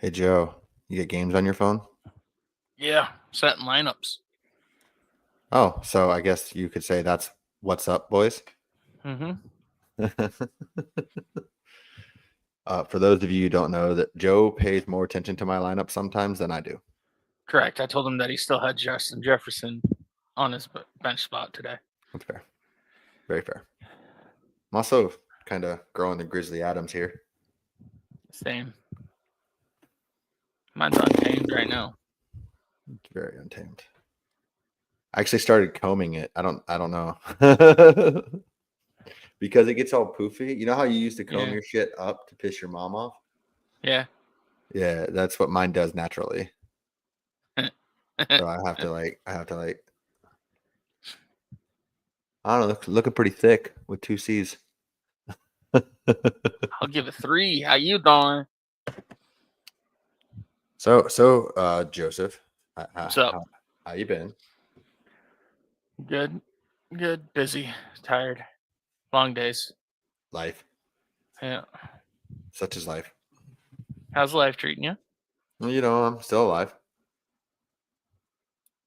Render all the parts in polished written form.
Hey Joe, you get games on your phone? Yeah, setting lineups. Oh, so I guess you could say that's what's up, boys. Mm-hmm. For those of you who don't know, that Joe pays more attention to my lineup sometimes than I do. Correct. I told him that he still had Justin Jefferson on his bench spot today. That's fair. Very fair. I'm also kind of growing the Grizzly Adams here. Same. Mine's untamed right now. It's very untamed. I actually started combing it. I don't know. Because it gets all poofy. You know how you used to comb Yeah. your shit up to piss your mom off? Yeah. Yeah, that's what mine does naturally. So I have to like I don't know, looking pretty thick with 2 C's. I'll give it 3. How you doing? So, Joseph, What's up? how you been? Good. Good. Busy. Tired. Long days. Life, Yeah. such is life. How's life treating you? Well, I'm still alive,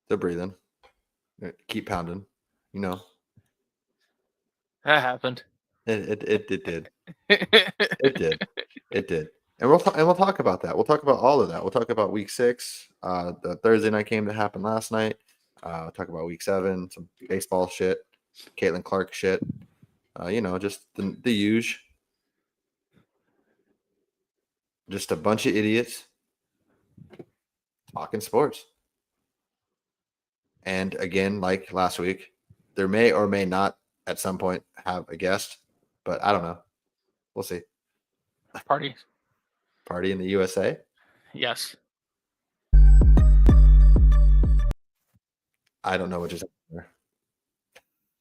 still breathing, keep pounding. You know, That happened. it did, it did, it did. And we'll talk about that. We'll talk about all of that. We'll talk about week 6, the Thursday night game that happened last night. We'll talk about week 7, some baseball shit, Caitlin Clark shit. Just the usual. Just a bunch of idiots talking sports. And again, like last week, there may or may not at some point have a guest, but I don't know. We'll see. Party. Party in the USA. Yes. I don't know what just happened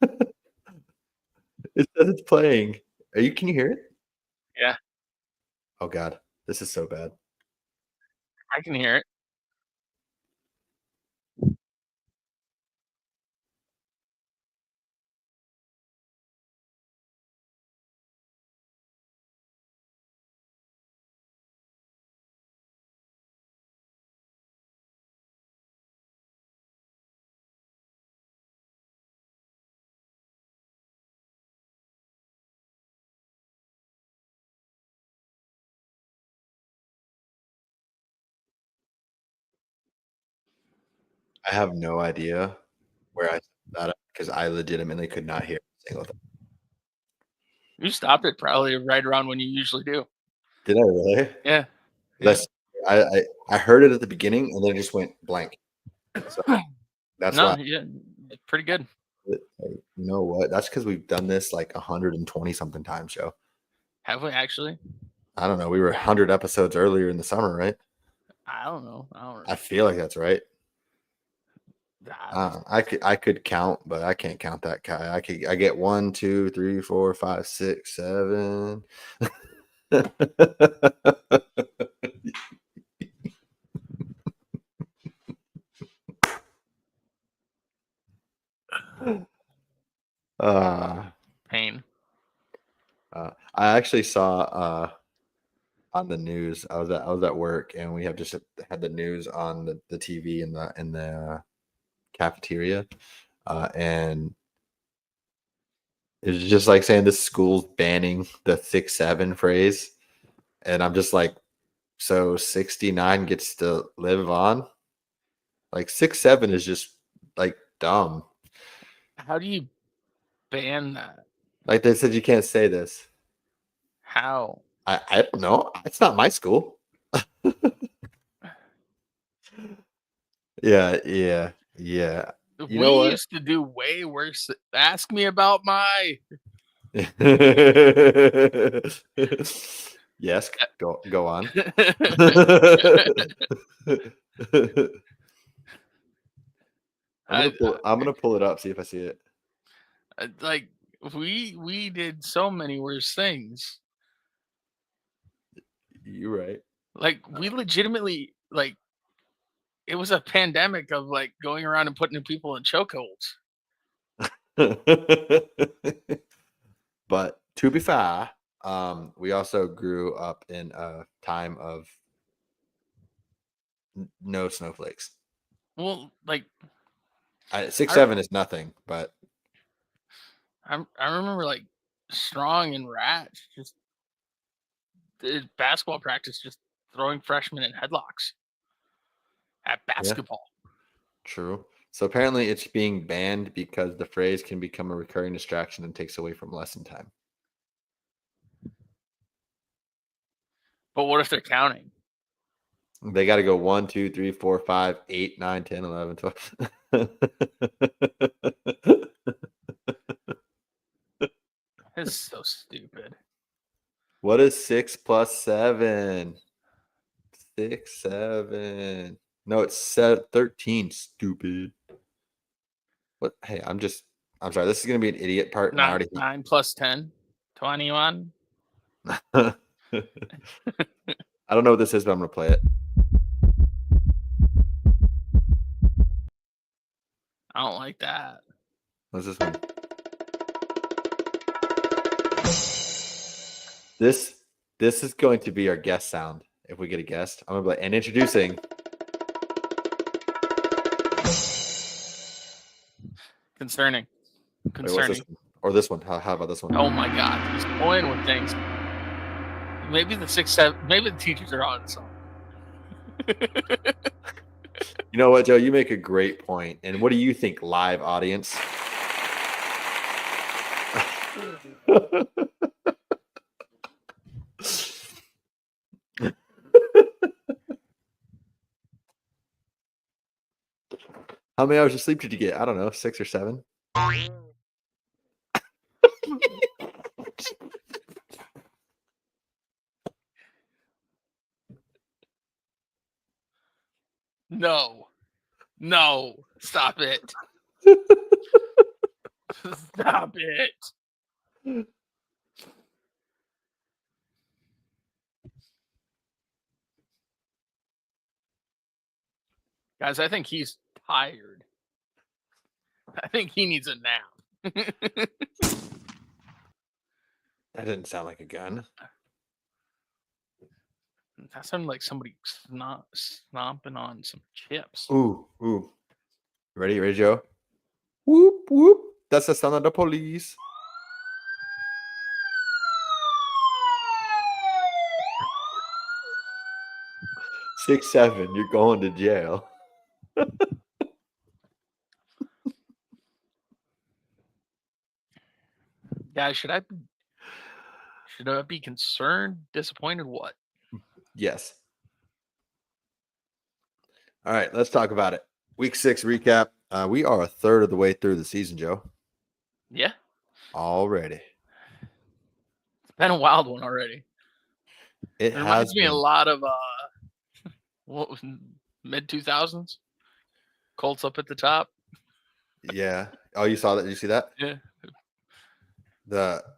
there. It says it's playing. Can you hear it? Yeah. Oh God, this is so bad. I can hear it. I have no idea where I set that up because I legitimately could not hear a single thing. You stopped it probably right around when you usually do. Did I really? Yeah. Yeah. That's I heard it at the beginning and then it just went blank. So that's why. No, yeah, pretty good. You know what? That's because we've done this like 120 something times, Joe. Have we actually? I don't know. We were 100 episodes earlier in the summer, right? I don't know. I don't. I feel like that's right. I, I could count, but I can't count that guy. I get 1, 2, 3, 4, 5, 6, 7. uh, pain. I actually saw on the news. I was at work and we have just had the news on the TV in the cafeteria, and it's just like saying this school's banning the 6'7" phrase, and I'm just like, so 69 gets to live on? Like 6'7" is just like dumb. How do you ban that? Like they said you can't say this. How? I don't know. It's not my school. Yeah, yeah, yeah. You We know what? used to do way worse. Ask me about my. Yes, go on. I, I'm gonna pull it up, see if I see it. like we did so many worse things. You're right. Like we legitimately like it was a pandemic of like going around and putting people in chokeholds. But to be fair, we also grew up in a time of No snowflakes. Well, like 6-7 is nothing, but I remember like Strong and Rat just did basketball practice, just throwing freshmen in headlocks at basketball. True. So apparently it's being banned because the phrase can become a recurring distraction and takes away from lesson time. But what if they're counting? They got to go 1, 2, 3, 4, 5, 8, 9, 10, 11, 12. This is so stupid. What is 6 plus 7? 6, 7. No, it's 13, stupid. What? Hey, I'm sorry. This is going to be an idiot part. And I already 9 plus 10, 21. I don't know what this is, but I'm going to play it. I don't like that. What's this one? This is going to be our guest sound. If we get a guest, I'm gonna be and introducing. Concerning. Wait, what's this one? Or this one? How about this one? Oh my God, he's toying with things. Maybe the 6, 7. Maybe the teachers are on something. You know what, Joe? You make a great point. And what do you think, live audience? How many hours of sleep did you get? I don't know, 6 or 7. No, stop it. Stop it. Guys, I think he's tired. I think he needs a nap. That didn't sound like a gun. That sounded like somebody stomping on some chips. Ooh. Ready, Joe? Whoop, whoop. That's the sound of the police. 6, 7, you're going to jail. Guys, should I be concerned, disappointed, what? Yes. All right, let's talk about it. Week 6 recap. We are a third of the way through the season, Joe. Yeah. Already. It's been a wild one already. It reminds me a lot of what was mid 2000s? Colts up at the top. Yeah. Oh, you saw that? Did you see that? Yeah.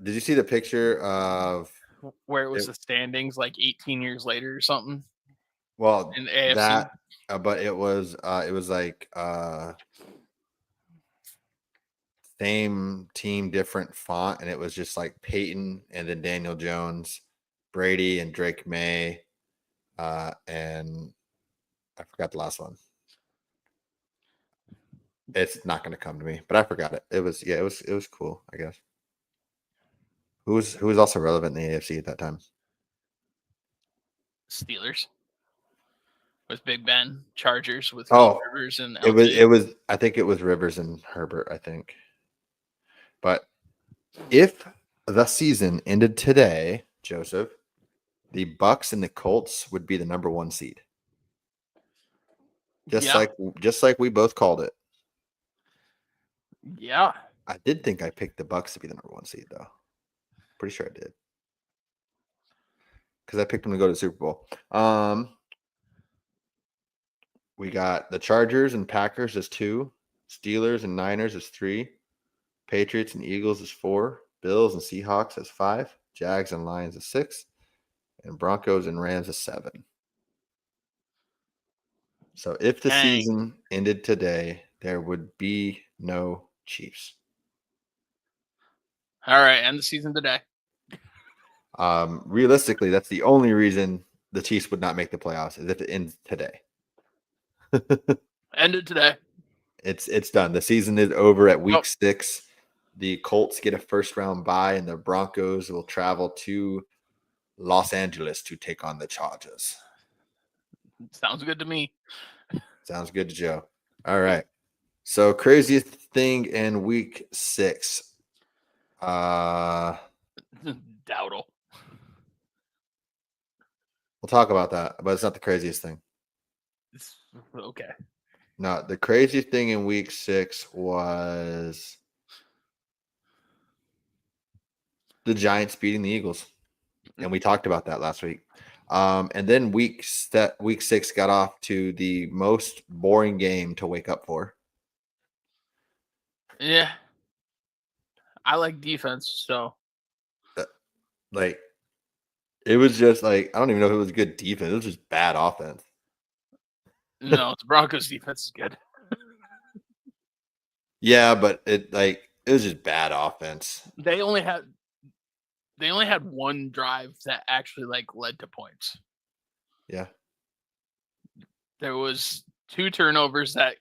Did you see the picture of where it was the standings like 18 years later or something? Well, in the AFC. That, but it was like same team, different font, and it was just like Peyton and then Daniel Jones, Brady and Drake May, and I forgot the last one. It's not going to come to me, but I forgot it. It was cool, I guess. Who was also relevant in the AFC at that time? Steelers with Big Ben, Chargers with Rivers and LT. It was I think it was Rivers and Herbert, I think. But if the season ended today, Joseph, the Bucks and the Colts would be the number 1 seed. Just like we both called it. Yeah. I did think I picked the Bucks to be the number 1 seed, though. Pretty sure I did. Because I picked them to go to the Super Bowl. We got the Chargers and Packers as 2. Steelers and Niners as 3. Patriots and Eagles as 4. Bills and Seahawks as 5. Jags and Lions as 6. And Broncos and Rams as 7. So if the season ended today, there would be no Chiefs. All right, end the season today. Realistically, that's the only reason the Chiefs would not make the playoffs is if it ends today. Ended today. It's done. The season is over at week 6. The Colts get a first-round bye, and the Broncos will travel to Los Angeles to take on the Chargers. Sounds good to me. Sounds good to Joe. All right. So craziest thing in week 6. Dowdle. We'll talk about that, but it's not the craziest thing. Okay. No, the craziest thing in week 6 was the Giants beating the Eagles. And we talked about that last week. And then week 6 got off to the most boring game to wake up for. Yeah. I like defense, so. Like, it was just like, I don't even know if it was good defense. It was just bad offense. No, the Broncos defense is good. Yeah, but it was just bad offense. They only had one drive that actually led to points. Yeah. There was 2 turnovers that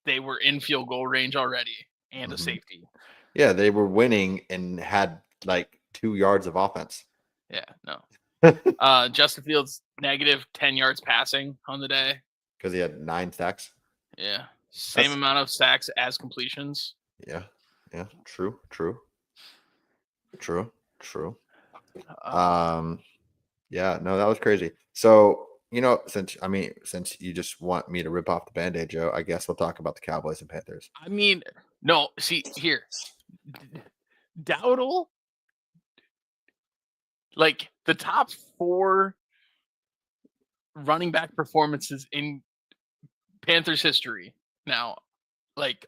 they were in field goal range already and a safety. Yeah, they were winning and had 2 yards of offense. Yeah, no. Justin Fields negative 10 yards passing on the day. Because he had 9 sacks. Yeah. Same amount of sacks as completions. Yeah. Yeah. True. Yeah, no, that was crazy. So, since you just want me to rip off the Band-Aid, Joe, I guess we'll talk about the Cowboys and Panthers. I mean, no, see here. Dowdle, the top 4 running back performances in Panthers history now,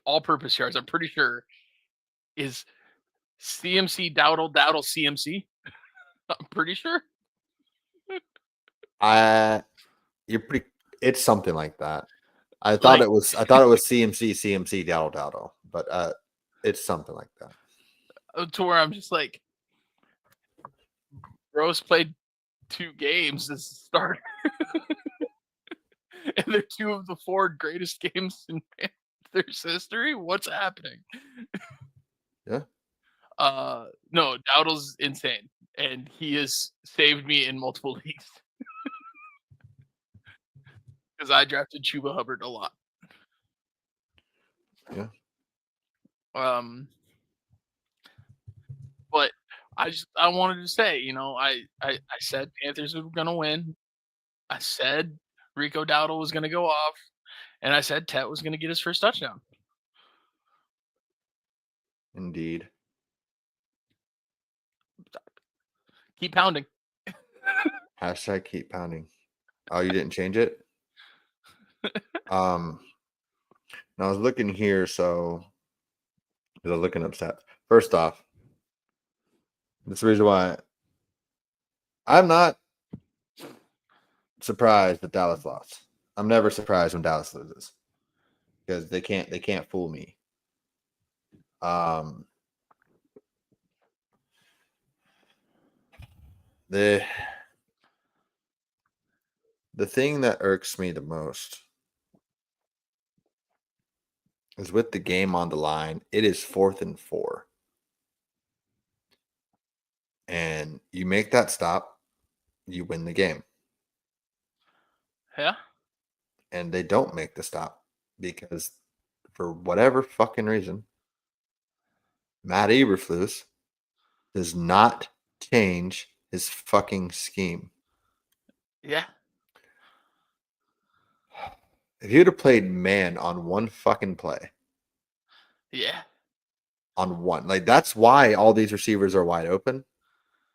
all-purpose yards, I'm pretty sure, is CMC, Dowdle, CMC. I'm pretty sure. It's something like that. I thought it was CMC, Dowdle, but it's something like that. To where I'm just like, Rose played 2 games as a starter. And they're 2 of the 4 greatest games in Panthers history. What's happening? Yeah. No, Dowdle's insane, and he has saved me in multiple leagues because I drafted Chuba Hubbard a lot. Yeah. But I wanted to say, I said Panthers were gonna win. I said Rico Dowdle was gonna go off, and I said Tet was gonna get his first touchdown. Indeed. Keep pounding. Hashtag keep pounding. Oh, you didn't change it? Now I was looking here, so I was looking up stats. First off, that's the reason why I'm not surprised that Dallas lost. I'm never surprised when Dallas loses because they can't fool me. The thing that irks me the most is with the game on the line. It is 4th and 4. And you make that stop, you win the game. Yeah. And they don't make the stop because for whatever fucking reason, Matt Eberflus does not change his fucking scheme. Yeah. If you'd have played man on one fucking play. Yeah. On one. That's why all these receivers are wide open.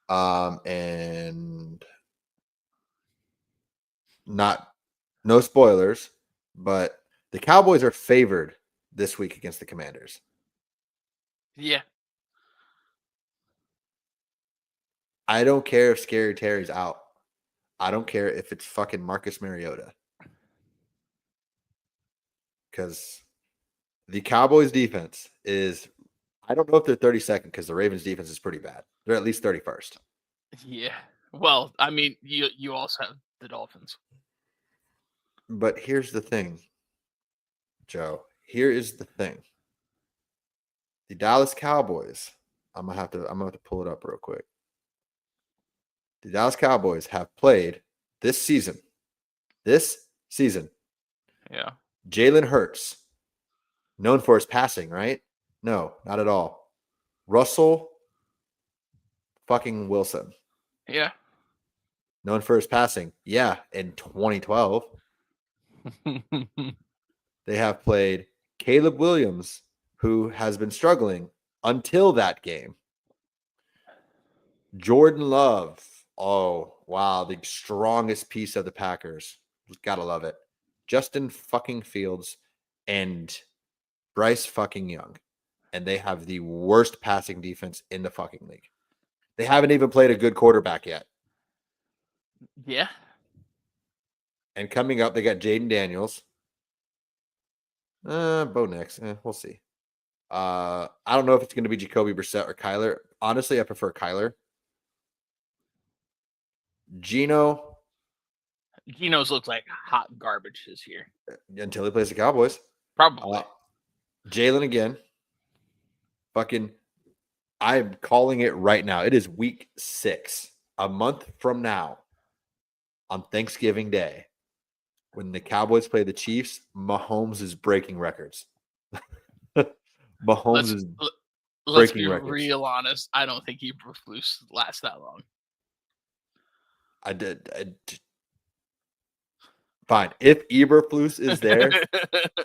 And no spoilers, but the Cowboys are favored this week against the Commanders. Yeah. I don't care if Scary Terry's out. I don't care if it's fucking Marcus Mariota. Because the Cowboys defense is, I don't know if they're 32nd because the Ravens defense is pretty bad. They're at least 31st. Yeah. Well, I mean, you also have the Dolphins. But here's the thing. Joe, here is the thing. The Dallas Cowboys, I'm gonna have to pull it up real quick. The Dallas Cowboys have played this season. Yeah. Jalen Hurts, known for his passing, right? No, not at all. Russell fucking Wilson. Yeah. Known for his passing. Yeah, in 2012. They have played Caleb Williams, who has been struggling until that game. Jordan Love. Oh, wow. The strongest piece of the Packers. Gotta love it. Justin fucking Fields and Bryce fucking Young. And they have the worst passing defense in the fucking league. They haven't even played a good quarterback yet. Yeah. And coming up, they got Jaden Daniels. Bo Nix. We'll see. I don't know if it's going to be Jacoby Brissett or Kyler. Honestly, I prefer Kyler. Geno's looked like hot garbage this year. Until he plays the Cowboys. Probably. Jalen again. Fucking, I'm calling it right now. It is week 6. A month from now, on Thanksgiving Day, when the Cowboys play the Chiefs, Mahomes is breaking records. Mahomes is let's breaking be records. Real honest. I don't think Eberflus lasts that long. I did. Fine. If Eberflus is there,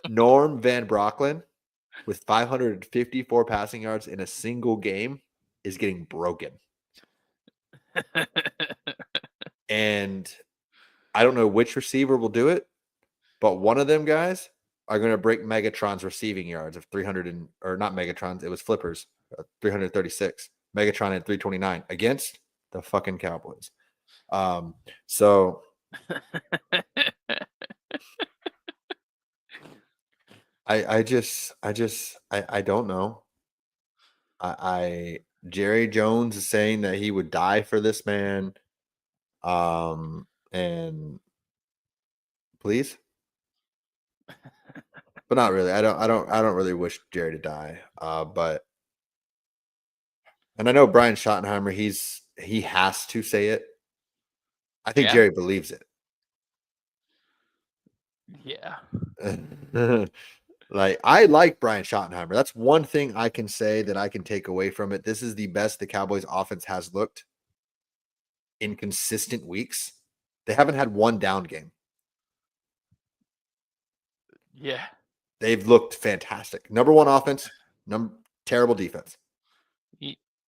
Norm Van Brocklin with 554 passing yards in a single game is getting broken. And I don't know which receiver will do it, but one of them guys are going to break Megatron's receiving yards of 300 or not Megatron's, it was Flippers, 336. Megatron had 329 against the fucking Cowboys. So I don't know. Jerry Jones is saying that he would die for this man. And please, but not really. I don't really wish Jerry to die. But and I know Brian Schottenheimer, he has to say it. I think Jerry believes it. Yeah. Like, I like Brian Schottenheimer. That's one thing I can say that I can take away from it. This is the best the Cowboys offense has looked in consistent weeks. They haven't had one down game. Yeah. They've looked fantastic. Number one offense, terrible defense.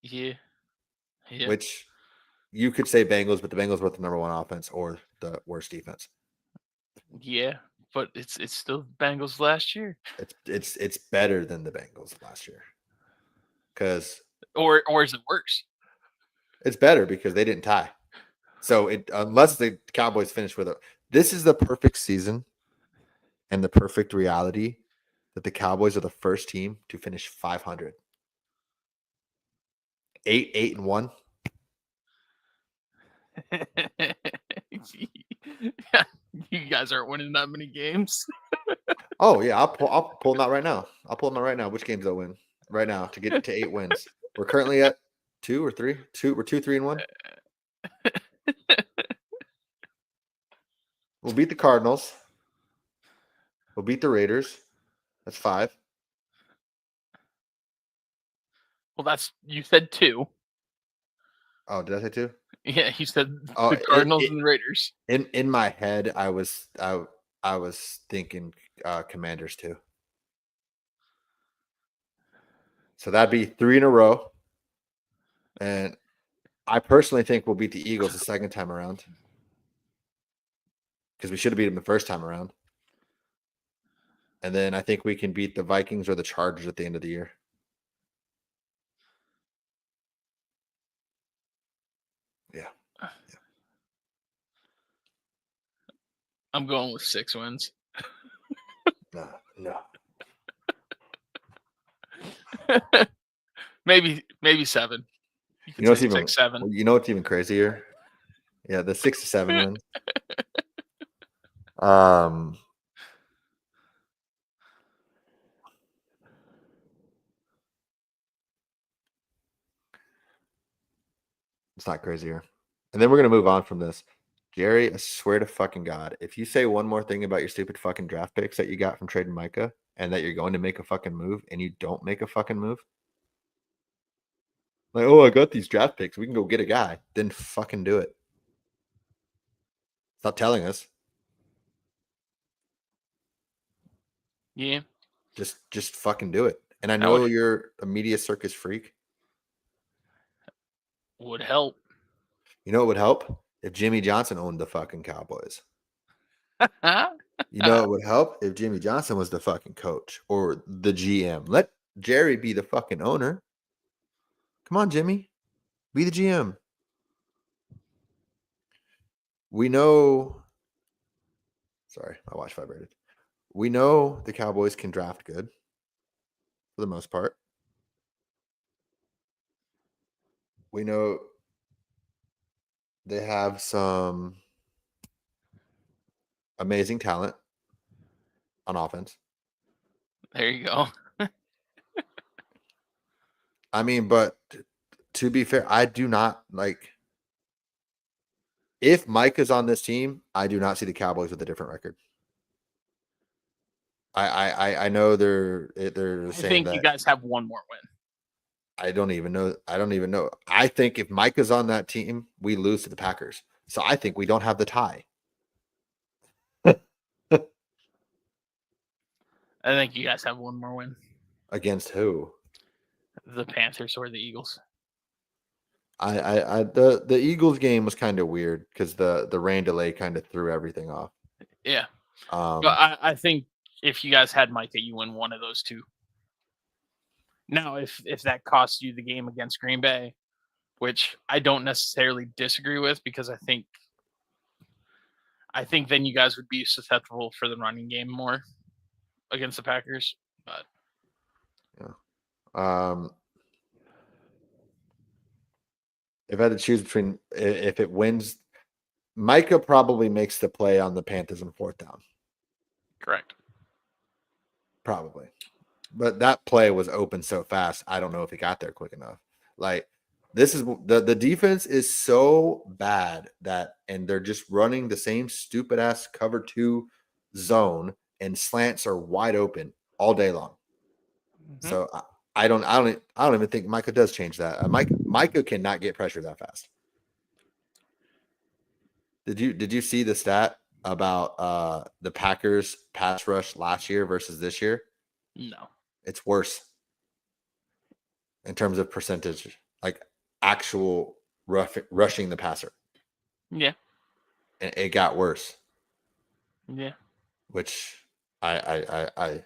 Yeah. Which you could say Bengals, but the Bengals were the number one offense or the worst defense. Yeah, but it's still Bengals last year. It's better than the Bengals last year. Because or is it worse? It's better because they didn't tie. So unless the Cowboys finish with it, this is the perfect season and the perfect reality that the Cowboys are the first team to finish 500. 8-1. You guys aren't winning that many games. Oh yeah, I'll pull them out right now. I'll pull them out right now. Which games they'll win right now to get to 8 wins. We're currently at 2 or 3. We're 2, 3, and 1. We'll beat the Cardinals. We'll beat the Raiders. That's 5. Well, you said 2. Oh, did I say 2? Yeah, you said the Cardinals and the Raiders. In my head, I was thinking Commanders too. So that'd be 3 in a row. And I personally think we'll beat the Eagles the second time around. Because we should have beat them the first time around. And then I think we can beat the Vikings or the Chargers at the end of the year. Yeah. I'm going with 6 wins. No. maybe 7. You know what's even 6, 7. You know what's even crazier? Yeah, the 6 to 7 wins. It's not crazier. And then we're going to move on from this. Jerry, I swear to fucking God, if you say one more thing about your stupid fucking draft picks that you got from trading Micah and that you're going to make a fucking move and you don't make a fucking move, like, oh, I got these draft picks, we can go get a guy, then fucking do it. Stop telling us. Yeah. Just fucking do it. And I know you're a media circus freak. Would help. You know what would help? If Jimmy Johnson owned the fucking Cowboys. You know it would help if Jimmy Johnson was the fucking coach or the GM. Let Jerry be the fucking owner. Come on, Jimmy. Be the GM. We know. Sorry, my watch vibrated. We know the Cowboys can draft good for the most part. We know they have some amazing talent on offense. There you go. I mean, but to be fair, I do not like. If Mike is on this team, I do not see the Cowboys with a different record. I know they're saying I think that you guys have one more win. I don't even know. I think if Mike is on that team, we lose to the Packers. So I think we don't have the tie. I think you guys have one more win. Against who? The Panthers or the Eagles. The Eagles game was kind of weird because the rain delay kind of threw everything off. Yeah. But I think if you guys had Micah, you win one of those two. Now, if that costs you the game against Green Bay, which I don't necessarily disagree with, because I think then you guys would be susceptible for the running game more against the Packers. But yeah. If I had to choose between, if it wins, Micah probably makes the play on the Panthers on 4th down. Correct. Probably. But that play was open so fast, I don't know if he got there quick enough. Like, this is the defense is so bad and they're just running the same stupid ass cover 2 zone, and slants are wide open all day long. Mm-hmm. So I don't even think Micah does change that. Micah cannot get pressure that fast. Did you see the stat about the Packers pass rush last year versus this year? No. It's worse in terms of percentage, like actual rushing the passer. Yeah. And it got worse. Yeah. Which I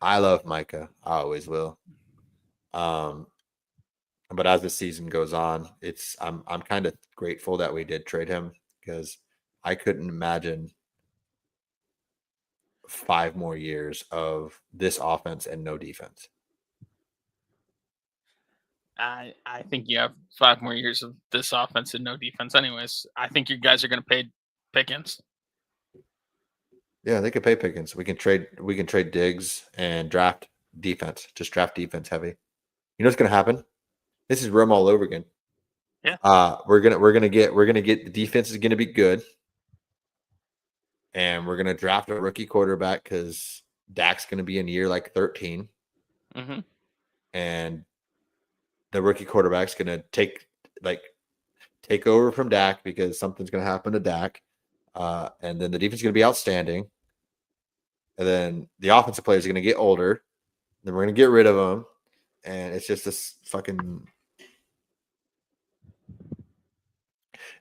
love Micah. I always will. But as the season goes on, I'm kind of grateful that we did trade him, because I couldn't imagine 5 more years of this offense and no defense. I think you have 5 more years of this offense and no defense anyways. I think you guys are going to pay Pickens. Yeah, they could pay Pickens. We can trade Diggs and draft defense. Just draft defense heavy. You know what's going to happen? This is Rome all over again. Yeah. We're gonna get the defense is gonna be good, and we're gonna draft a rookie quarterback because Dak's gonna be in year like 13, and the rookie quarterback's gonna take over from Dak because something's gonna happen to Dak, and then the defense is gonna be outstanding, and then the offensive players are gonna get older, then we're gonna get rid of them, and it's just this fucking.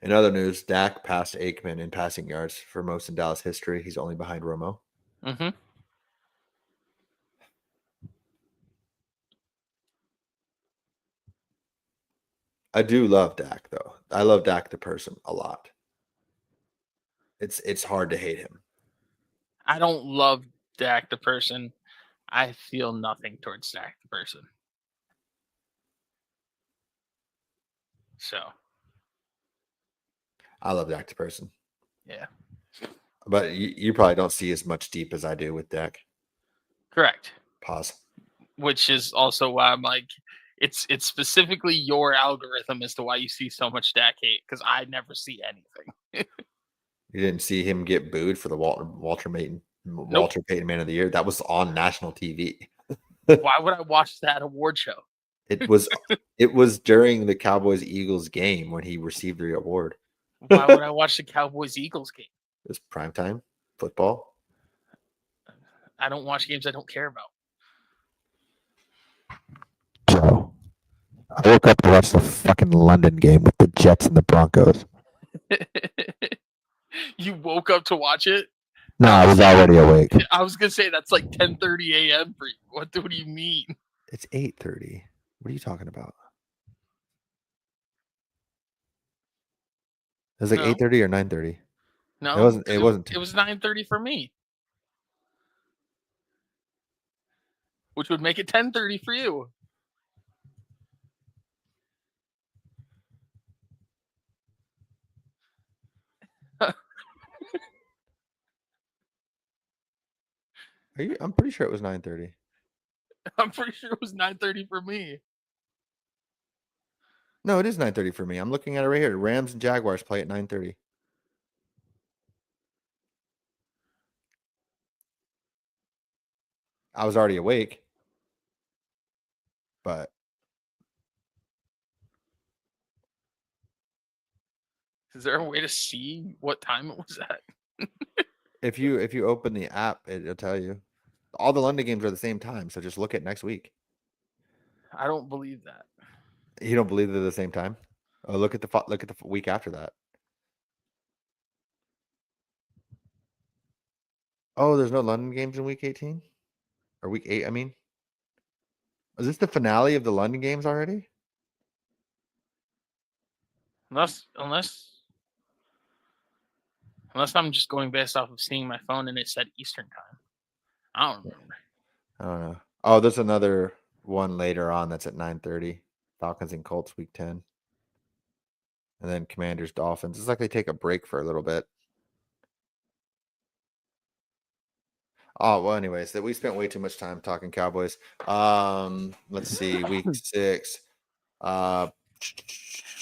In other news, Dak passed Aikman in passing yards for most in Dallas history. He's only behind Romo. I do love Dak, though. I love Dak the person a lot. It's hard to hate him. I don't love Dak the person. I feel nothing towards Dak the person. So. I love Dak the person. Yeah. But you probably don't see as much deep as I do with Dak. Correct. Pause. Which is also why I'm like, It's specifically your algorithm as to why you see so much Dak hate, because I never see anything. You didn't see him get booed for the Walter Payton Man of the Year. That was on national TV. Why would I watch that award show? It was during the Cowboys-Eagles game when he received the award. Why would I watch the Cowboys-Eagles game? It was primetime football. I don't watch games I don't care about. Joe, I woke up to watch the fucking London game with the Jets and the Broncos. You woke up to watch it? No, I was already awake. I was gonna say that's like 10:30 a.m. for you. What do you mean? It's 8:30. What are you talking about? It was like 8:30 or 9:30. No, it wasn't. It was 9:30 for me, which would make it 10:30 for you. I'm pretty sure it was 9:30. I'm pretty sure it was 9:30 for me. No, it is 9:30 for me. I'm looking at it right here. Rams and Jaguars play at 9:30. I was already awake, but is there a way to see what time it was at? if you open the app, it'll tell you. All the London games are the same time, so just look at next week. I don't believe that. You don't believe they're the same time? Oh, look at the week after that. Oh, there's no London games in week 18? Or week 8, I mean? Is this the finale of the London games already? Unless I'm just going based off of seeing my phone and it said Eastern time. I don't remember. I don't know. Oh, there's another one later on that's at 9:30. Falcons and Colts week 10. And then Commanders Dolphins. It's like they take a break for a little bit. Oh, well, anyways, that we spent way too much time talking Cowboys. Let's see, week 6. What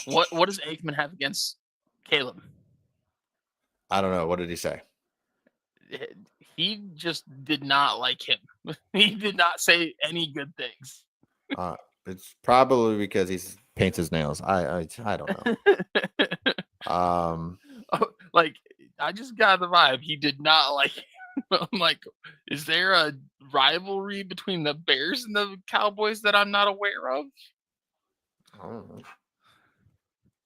does Aikman have against Caleb? I don't know. What did he say? He just did not like him. He did not say any good things. It's probably because he paints his nails. I don't know. Like, I just got the vibe he did not like him. I'm like, is there a rivalry between the Bears and the Cowboys that I'm not aware of? I don't know.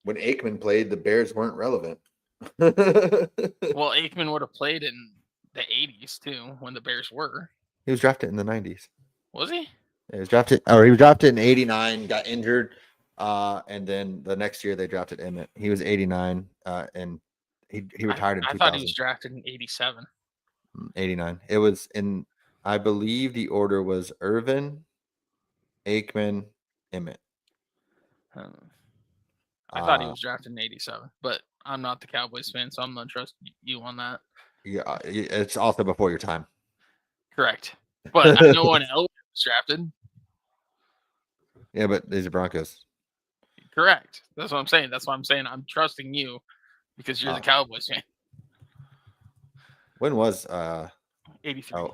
When Aikman played, the Bears weren't relevant. Well, Aikman would have played in the 80s too, when the Bears were. He was drafted in the 90s. Was he? He was drafted in 89, got injured, and then the next year they drafted Emmett. He was 89, and he retired in 2000. I thought he was drafted in 87. 89. It was in, I believe the order was Irvin, Aikman, Emmett. I thought he was drafted in 87, but I'm not the Cowboys fan, so I'm going to trust you on that. Yeah, it's also before your time. Correct. But I know when Elway was drafted. Yeah, but these are Broncos. Correct. That's what I'm saying. That's why I'm saying I'm trusting you because you're the Cowboys fan. When was 83?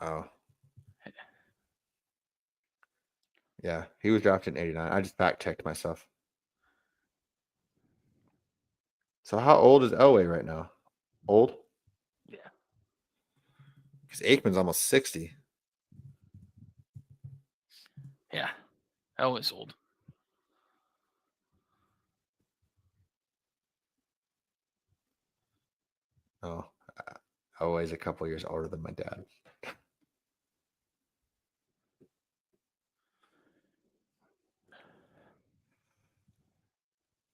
Oh. Yeah, he was drafted in 89. I just fact checked myself. So how old is Elway right now? Old? Yeah. Because Aikman's almost 60. Yeah. Elway's old. Oh, Elway's a couple years older than my dad.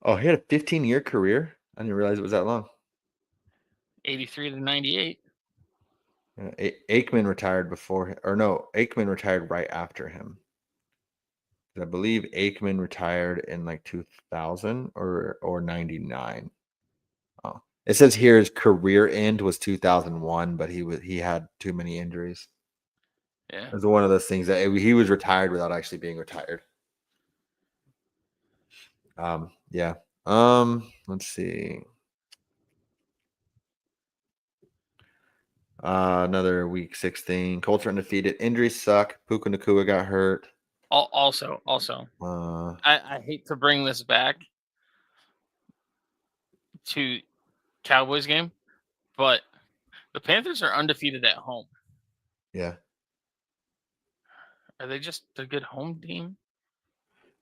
Oh, he had a 15-year career? I didn't realize it was that long. 83 to 98. Aikman retired Aikman retired right after him. I believe Aikman retired in like 2000 or 99. Oh, it says here his career end was 2001, but he had too many injuries. Yeah. It was one of those things that he was retired without actually being retired. Yeah. Let's see. Another week 16. Colts are undefeated. Injuries suck. Puka Nakua got hurt. Also, I hate to bring this back to Cowboys game, but the Panthers are undefeated at home. Yeah. Are they just a good home team?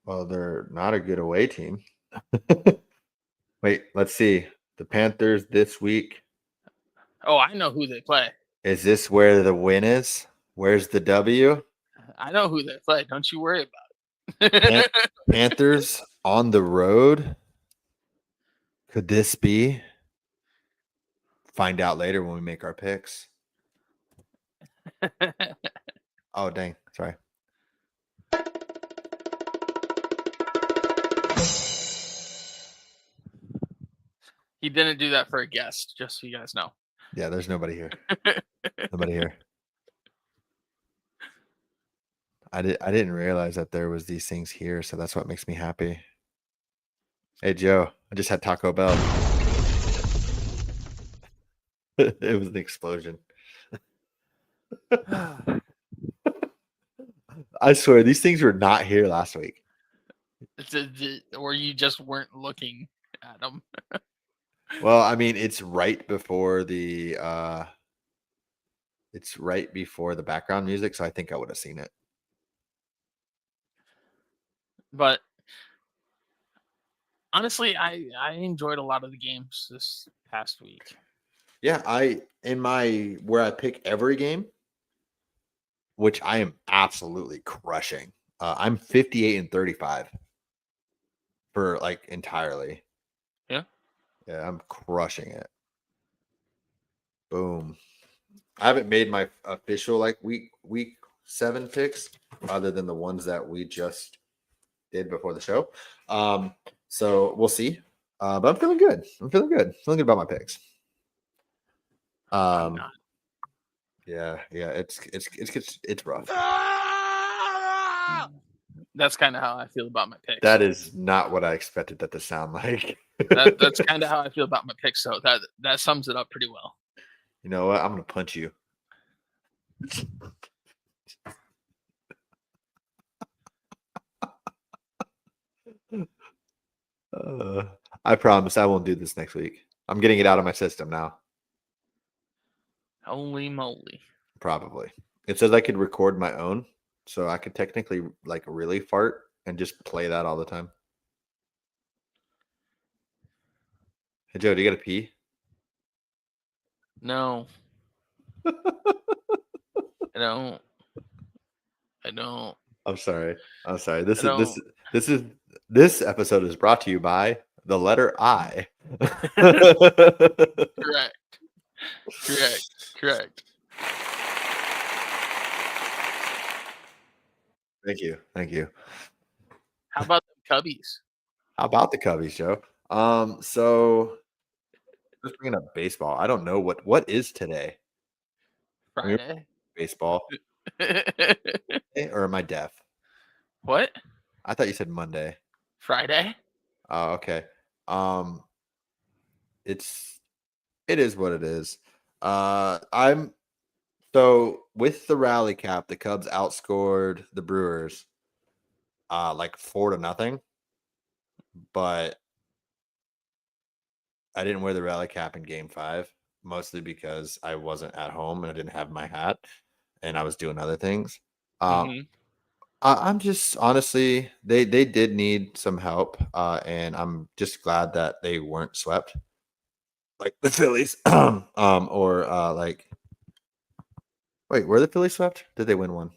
Well, they're not a good away team. Wait, let's see. The Panthers this week. Oh, I know who they play. Is this where the win is? Where's the W? I know who they play. Don't you worry about it. Panthers on the road. Could this be? Find out later when we make our picks. Oh, dang. Sorry. He didn't do that for a guest, just so you guys know. Yeah, there's nobody here. Nobody here. I didn't realize that there was these things here, so that's what makes me happy. Hey Joe, I just had Taco Bell. It was an explosion. I swear these things were not here last week. Or you just weren't looking at them. Well, I mean, it's right before the background music, so I think I would have seen it. But honestly, I enjoyed a lot of the games this past week. Yeah, where I pick every game, which I am absolutely crushing. I'm 58-35 for like entirely. Yeah. Yeah, I'm crushing it. Boom. I haven't made my official like week 7 picks other than the ones that we just did before the show. So we'll see. But I'm feeling good. Feeling good about my picks. I'm not. Yeah, it's rough. That's kind of how I feel about my picks. That is not what I expected that to sound like. That's kind of how I feel about my picks. So that sums it up pretty well. You know what? I'm gonna punch you. I promise I won't do this next week. I'm getting it out of my system now. Holy moly. Probably. It says I could record my own, so I could technically like really fart and just play that all the time. Hey Joe, do you gotta pee? No. I don't. I'm sorry. This episode is brought to you by the letter I. Correct. Thank you. How about the Cubbies? How about the Cubbies, Joe? So just bringing up baseball. I don't know what is today. Friday. Baseball. Or am I deaf? What? I thought you said Monday. Friday. Oh, okay. It is what it is. I'm so with the rally cap, the Cubs outscored the Brewers like 4-0. But I didn't wear the rally cap in game 5, mostly because I wasn't at home and I didn't have my hat and I was doing other things. I'm just honestly, they did need some help, and I'm just glad that they weren't swept like the Phillies, or like. Wait, were the Phillies swept? Did they win one?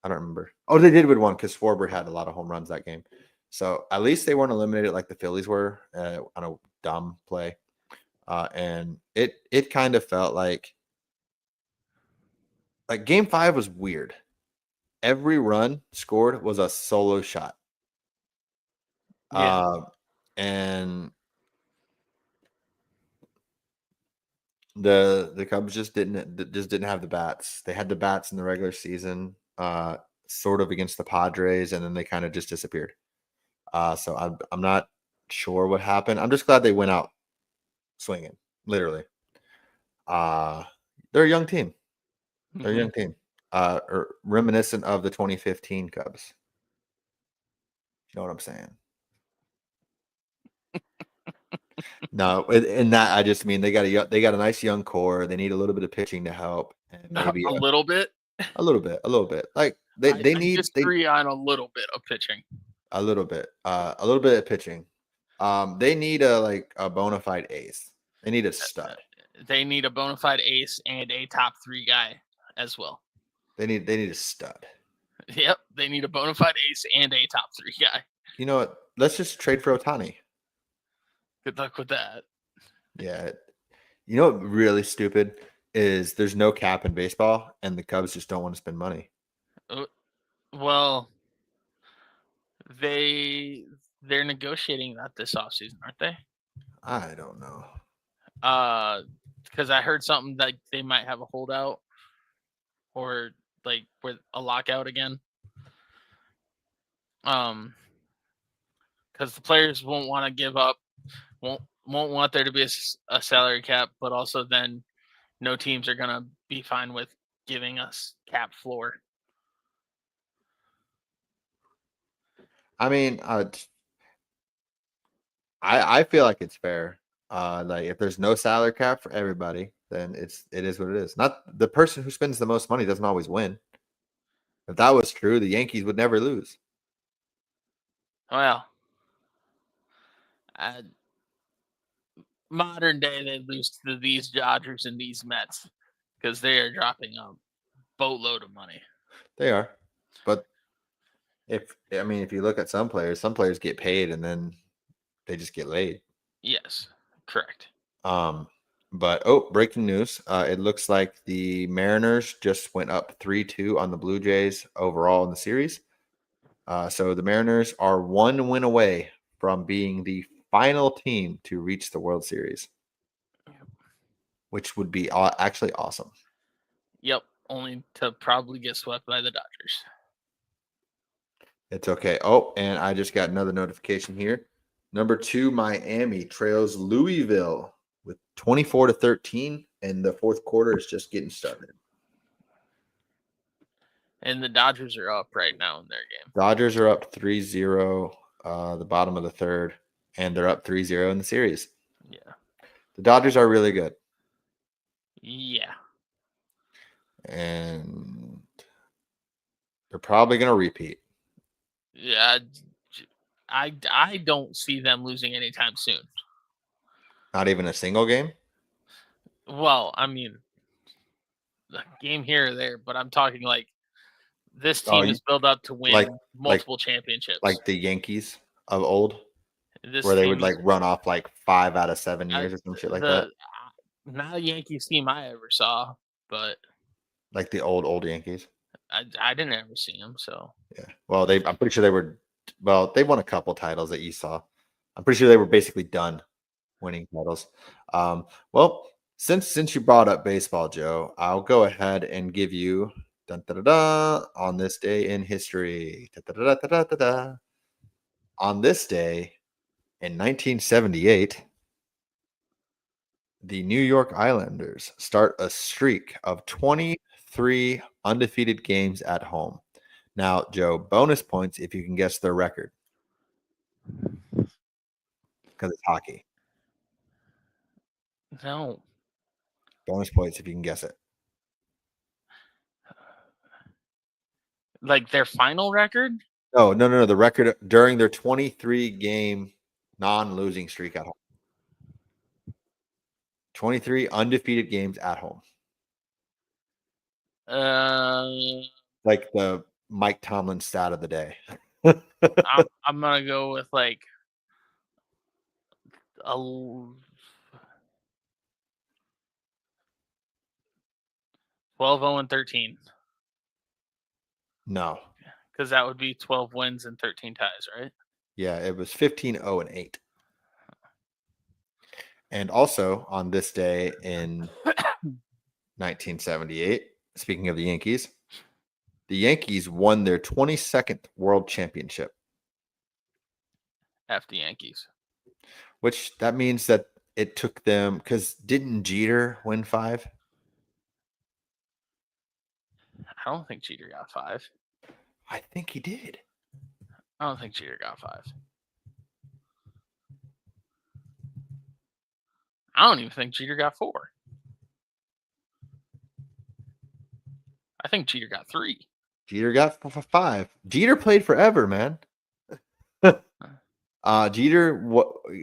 I don't remember. Oh, they did win one because Schwarber had a lot of home runs that game. So at least they weren't eliminated like the Phillies were on a dumb play, and it kind of felt like game 5 was weird. Every run scored was a solo shot. Yeah. And The Cubs just didn't have the bats. They had the bats in the regular season, sort of against the Padres, and then they kind of just disappeared. So I'm not sure what happened. I'm just glad they went out swinging, literally. They're a young team. They're a young team. Reminiscent of the 2015 Cubs. You know what I'm saying? No, in that I just mean they got a nice young core. They need a little bit of pitching to help, and maybe A little bit. a little bit. Like they I need disagree on a little bit of pitching. a little bit of pitching. They need a bona fide ace. They need a stud. They need a bona fide ace and a top 3 guy as well. They need a stud. Yep, they need a bona fide ace and a top 3 guy. You know what? Let's just trade for Ohtani. Good luck with that. Yeah. You know what really stupid is there's no cap in baseball, and the Cubs just don't want to spend money. Well, they're negotiating that this offseason, aren't they? I don't know. Because I heard something that they might have a holdout or like with a lockout again. Because the players won't want to give up, won't want there to be a salary cap, but also then no teams are gonna be fine with giving us cap floor. I mean, I feel like it's fair. Like if there's no salary cap for everybody, then it is what it is. Not the person who spends the most money doesn't always win. If that was true, the Yankees would never lose. Well, modern day they lose to these Dodgers and these Mets because they are dropping a boatload of money. They are, but if you look at some players get paid and then they just get laid. Yes, correct. But breaking news! It looks like the Mariners just went up 3-2 on the Blue Jays overall in the series. So the Mariners are 1 win away from being the final team to reach the World Series, which would be actually awesome. Yep, only to probably get swept by the Dodgers. It's okay. Oh, and I just got another notification here. Number 2, Miami trails Louisville with 24-13, and the fourth quarter is just getting started. And the Dodgers are up right now in their game. Dodgers are up 3-0, the bottom of the third, and they're up 3-0 in the series. Yeah. The Dodgers are really good. Yeah. And they're probably going to repeat. Yeah. I don't see them losing anytime soon. Not even a single game? Well, I mean, the game here or there, but I'm talking like this team is built up to win multiple championships. Like the Yankees of old? Where they would run off 5 out of 7 years or some shit like that? Not a Yankees team I ever saw, but like the old Yankees. I didn't ever see them, so yeah. Well, I'm pretty sure they were. Well, they won a couple titles that you saw. I'm pretty sure they were basically done winning titles. Well, since you brought up baseball, Joe, I'll go ahead and give you on this day in history. On this day in 1978. The New York Islanders start a streak of 23 undefeated games at home. Now, Joe, bonus points if you can guess their record. Because it's hockey. No. Bonus points if you can guess it. Like their final record? No. The record during their 23-game non-losing streak at home. 23 undefeated games at home. Like the Mike Tomlin stat of the day. I'm gonna go with 12-0-13. No. Because that would be 12 wins and 13 ties, right? Yeah, it was 15-0-8. And also on this day in 1978, speaking of the Yankees won their 22nd World Championship. F the Yankees. Which that means that it took them, because didn't Jeter win 5? I don't think Jeter got 5. I think he did. I don't think Jeter got 5. I don't even think Jeter got 4. I think Jeter got 3. Jeter got 5. Jeter played forever, man. Jeter,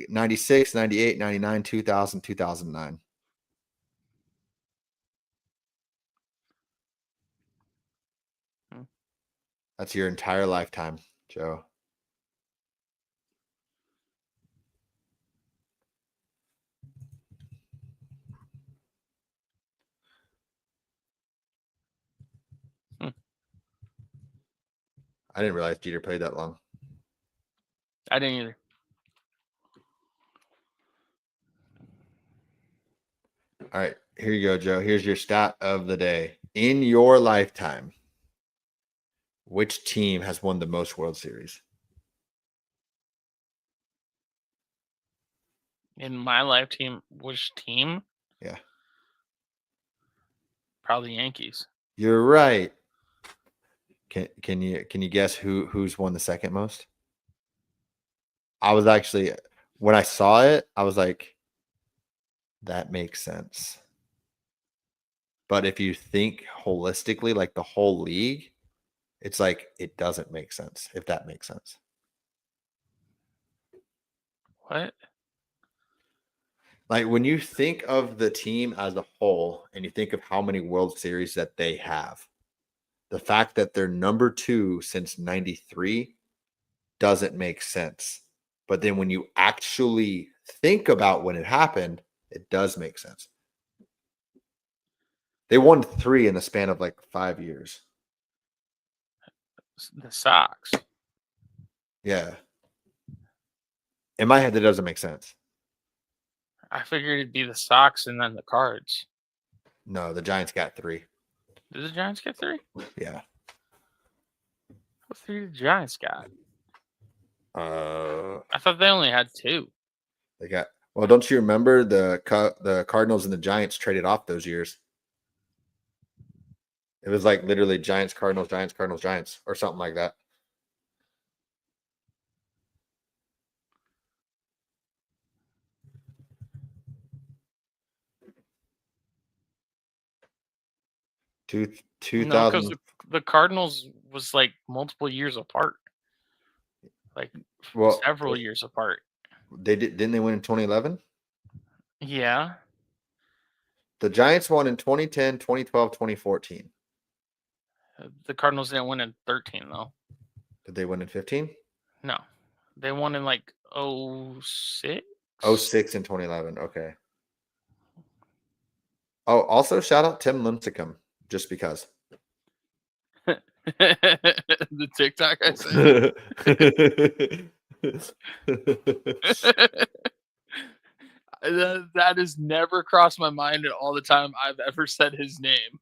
96, 98, 99, 2000, 2009. That's your entire lifetime, Joe. I didn't realize Jeter played that long. I didn't either. All right, here you go, Joe. Here's your stat of the day. In your lifetime, which team has won the most World Series? In my lifetime, which team? Yeah. Probably Yankees. You're right. Can you guess who's won the second most? I was actually, when I saw it, I was like, that makes sense. But if you think holistically, like the whole league, it's like it doesn't make sense, if that makes sense. What? Like when you think of the team as a whole and you think of how many World Series that they have, the fact that they're number 2 since 93 doesn't make sense. But then when you actually think about when it happened, it does make sense. They won 3 in the span of like 5 years. The Sox. Yeah. In my head, that doesn't make sense. I figured it'd be the Sox and then the Cards. No, the Giants got 3. Did the Giants get 3? Yeah. What 3 did the Giants got? I thought they only had 2. They got, well, don't you remember the Cardinals and the Giants traded off those years? It was like literally Giants, Cardinals, Giants, Cardinals, Giants, or something like that. No, 2000. because the Cardinals was like multiple years apart. Like several years apart. Didn't they win in 2011? Yeah. The Giants won in 2010, 2012, 2014. The Cardinals didn't win in 13 though. Did they win in 15? No. They won in like 06? 06 and 2011. Okay. Oh, also shout out Tim Lincecum, just because. The TikTok I said. That has never crossed my mind in all the time I've ever said his name.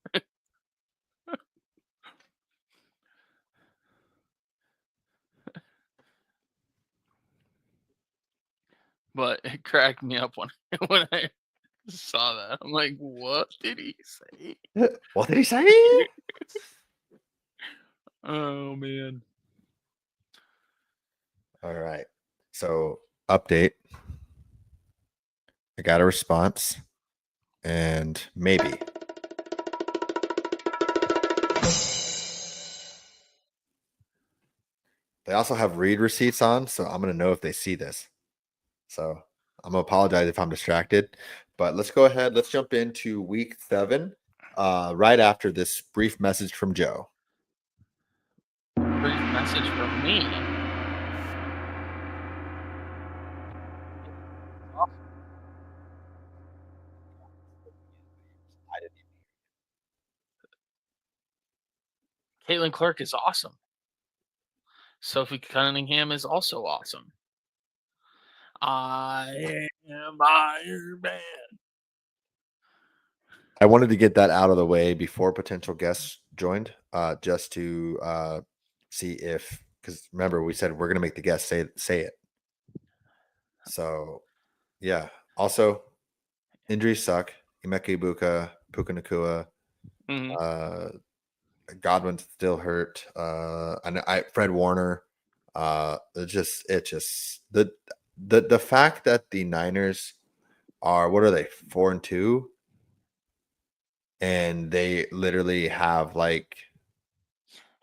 But it cracked me up when I saw that. I'm like, what did he say? What did he say? Oh man. All right. So update. I got a response. And maybe. They also have read receipts on, so I'm going to know if they see this. So I'm going to apologize if I'm distracted. But let's go ahead. Let's jump into week 7 right after this brief message from Joe. Brief message from me. Caitlin Clark is awesome. Sophie Cunningham is also awesome. am Iron Man. I wanted to get that out of the way before potential guests joined, just to see if, because remember we said we're going to make the guests say it. So, yeah. Also, injuries suck. Emeka Ibuka, Puka Nakua, Godwin's still hurt. Fred Warner. The fact that the Niners are, what are they, 4-2, and they literally have like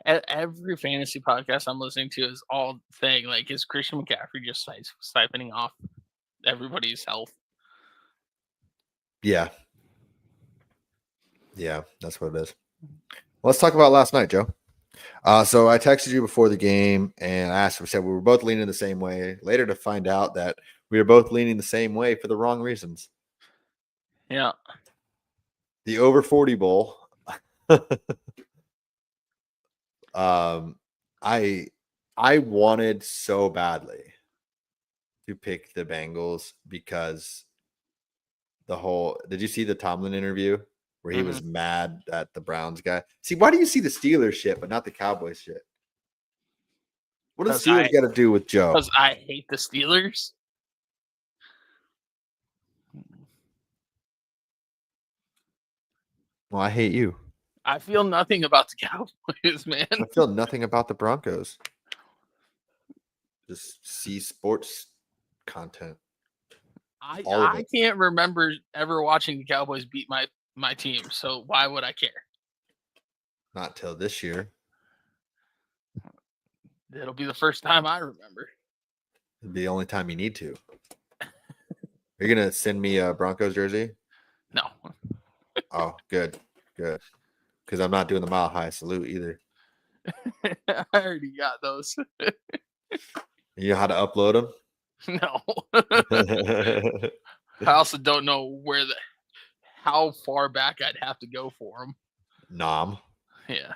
every fantasy podcast I'm listening to is all saying like, is Christian McCaffrey just siphoning off everybody's health? Yeah, that's what it is. Let's talk about last night, Joe. So I texted you before the game and I asked, we said we were both leaning the same way. Later to find out that we were both leaning the same way for the wrong reasons. Yeah. The over 40 bowl. I wanted so badly to pick the Bengals because did you see the Tomlin interview where he was mad at the Browns guy? See, why do you see the Steelers shit but not the Cowboys shit? What does Steelers got to do with Joe? Because I hate the Steelers. Well, I hate you. I feel nothing about the Cowboys, man. I feel nothing about the Broncos. Just see sports content. I can't remember ever watching the Cowboys beat my team, so why would I care? Not till this year. It'll be the first time I remember. It'll be the only time you need to. Are you going to send me a Broncos jersey? No. Oh, good. Because I'm not doing the mile high salute either. I already got those. You know how to upload them? No. I also don't know how far back I'd have to go for them. Nom. Yeah.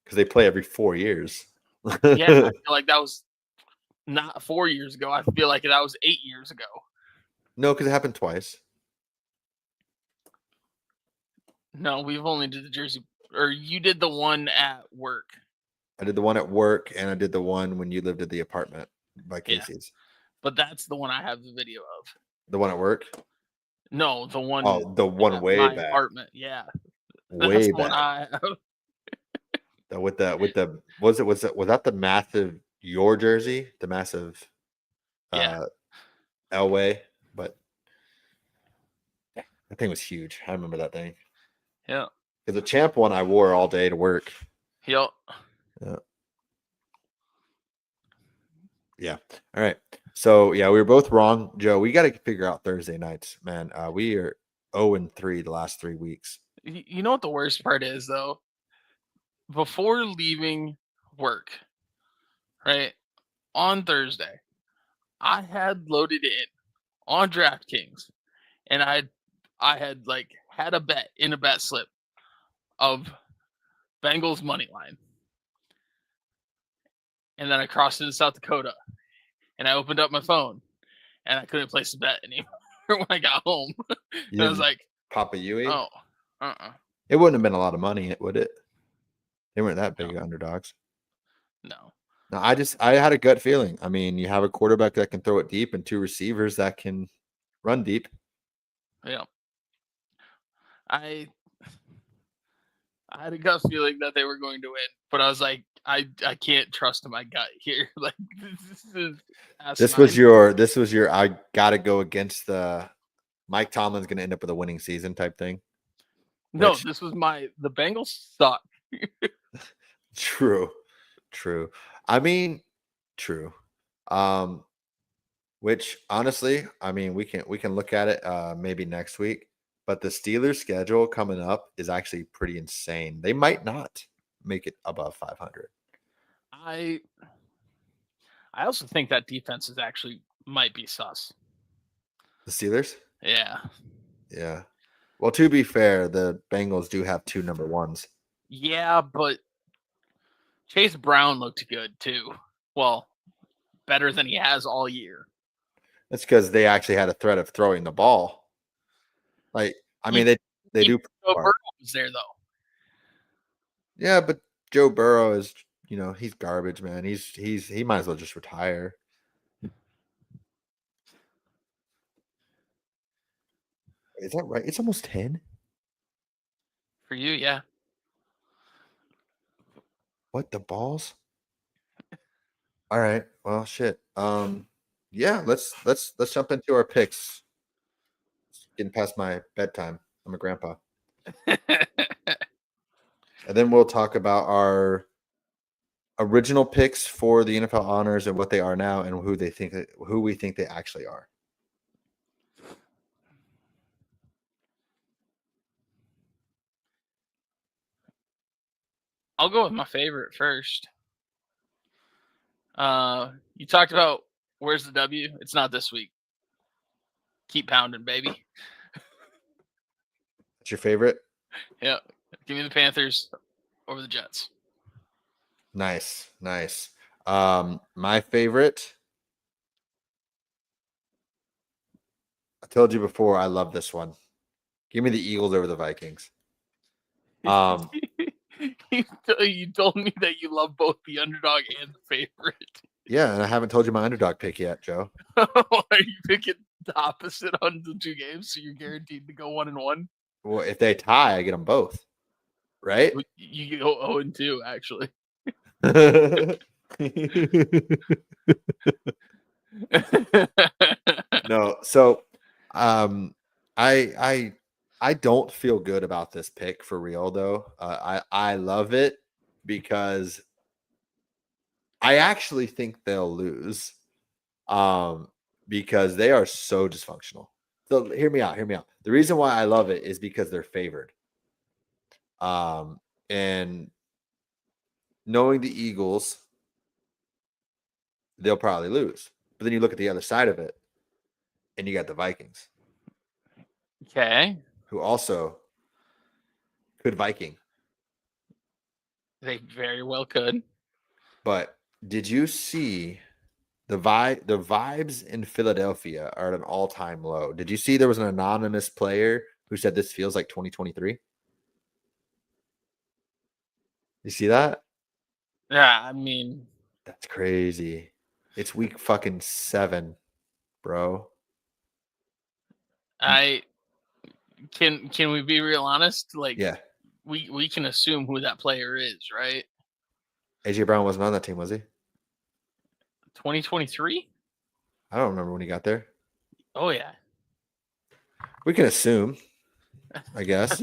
Because they play every 4 years. Yeah, I feel like that was not 4 years ago. I feel like that was 8 years ago. No, because it happened twice. No, we've only did the jersey, or you did the one at work. I did the one at work, and I did the one when you lived at the apartment by Casey's. Yeah. But that's the one I have the video of. The one at work? No, the one. Oh, the one way my back. Apartment, yeah. Way that's back. The one I have. With the was that the massive your jersey? The massive Elway, but that thing was huge. I remember that thing. Yeah. Because the champ one I wore all day to work. Yep. Yeah. All right. So yeah, we were both wrong, Joe. We got to figure out Thursday nights, man. We are 0-3 the last 3 weeks. You know what the worst part is, though? Before leaving work, right, on Thursday, I had loaded in on DraftKings, and I had like had a bet in a bet slip of Bengals money line, and then I crossed into South Dakota, and I opened up my phone, and I couldn't place the bet anymore when I got home. I was like, Papa Yui? Oh, It wouldn't have been a lot of money, would it? They weren't that big underdogs. No. No, I had a gut feeling. I mean, you have a quarterback that can throw it deep and 2 receivers that can run deep. Yeah. I had a gut feeling that they were going to win, but I was like, I can't trust my gut here. Like this was your I gotta go against the Mike Tomlin's gonna end up with a winning season type thing. No, this was the Bengals suck. True. I mean, true. Which honestly, I mean, we can look at it maybe next week. But the Steelers' schedule coming up is actually pretty insane. They might not make it above 500. I also think that defense is actually might be sus. The Steelers? Yeah. Yeah. Well, to be fair, the Bengals do have 2 number ones. Yeah, but Chase Brown looked good too. Well, better than he has all year. That's because they actually had a threat of throwing the ball. Like, I mean, they do. Joe Burrow was there though. Yeah, but Joe Burrow is, he's garbage, man. He might as well just retire. Is that right? It's almost 10. For you, yeah. What, the balls? All right. Well, shit. Yeah, let's jump into our picks. It's getting past my bedtime. I'm a grandpa. And then we'll talk about our original picks for the NFL honors and what they are now and who we think they actually are. I'll go with my favorite first. You talked about where's the W? It's not this week. Keep pounding, baby. That's your favorite? Yeah. Give me the Panthers over the Jets. Nice. My favorite. I told you before I love this one. Give me the Eagles over the Vikings. You told me that you love both the underdog and the favorite. Yeah, and I haven't told you my underdog pick yet, Joe. Are you picking the opposite on the two games, so you're guaranteed to go 1-1? Well, if they tie, I get them both, right? You go 0-2, actually. No, so I don't feel good about this pick for real though. I love it because I actually think they'll lose. Because they are so dysfunctional. So hear me out. The reason why I love it is because they're favored. And knowing the Eagles, they'll probably lose. But then you look at the other side of it, and you got the Vikings. Okay. Who also could Viking. They very well could. But did you see the vibes in Philadelphia are at an all-time low? Did you see there was an anonymous player who said this feels like 2023? You see that? Yeah, I mean, that's crazy. It's week fucking 7, bro. can we be real honest? Like, Yeah. We can assume who that player is, right? AJ Brown wasn't on that team, was he? 2023? I don't remember when he got there. Oh yeah. We can assume, I guess.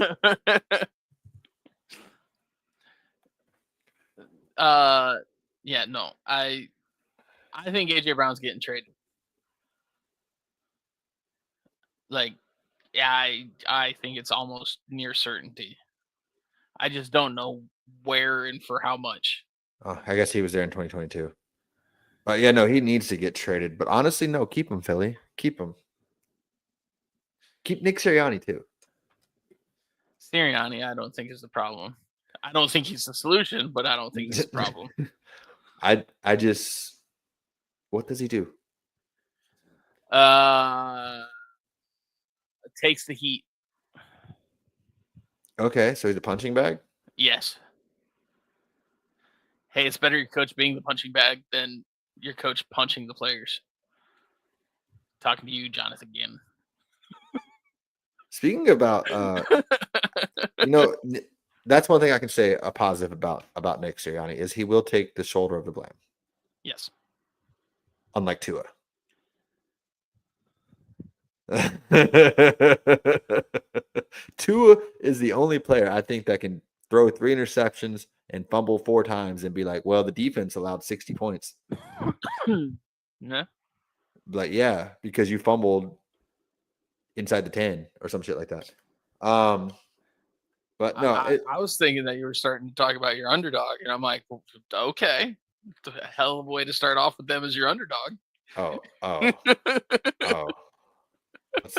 Yeah, no. I think AJ Brown's getting traded. Like, yeah, I think it's almost near certainty. I just don't know where and for how much. Oh, I guess he was there in 2022. But yeah, no, he needs to get traded. But honestly, no, keep him, Philly. Keep him. Keep Nick Sirianni too. Sirianni, I don't think is the problem. I don't think he's the solution, but I don't think he's the problem. I just, what does he do? Takes the heat. Okay, so he's a punching bag? Yes. Hey, it's better your coach being the punching bag than your coach punching the players. Talking to you, Jonathan Gannon. Speaking about, that's one thing I can say a positive about Nick Sirianni is he will take the shoulder of the blame. Yes. Unlike Tua. Tua is the only player I think that can throw 3 interceptions and fumble 4 times and be like, well, the defense allowed 60 points. Yeah. Like, yeah, because you fumbled inside the 10 or some shit like that. But no, I was thinking that you were starting to talk about your underdog, and I'm like, well, okay, it's a hell of a way to start off with them as your underdog. Oh.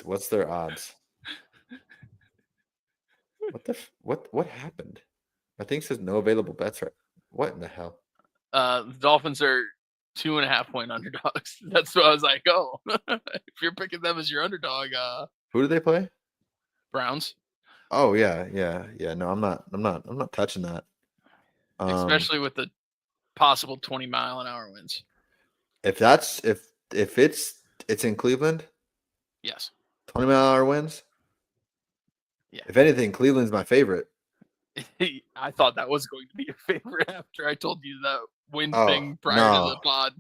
What's their odds? What happened? My thing says no available bets right. What in the hell? The Dolphins are 2.5 point underdogs. That's what I was like. Oh, if you're picking them as your underdog, who do they play? Browns. Oh yeah. No, I'm not touching that. Especially with the possible 20-mile-an-hour winds. If it's in Cleveland, yes, 20-mile-an-hour winds. Yeah. If anything, Cleveland's my favorite. I thought that was going to be your favorite after I told you that wind thing prior to the pod.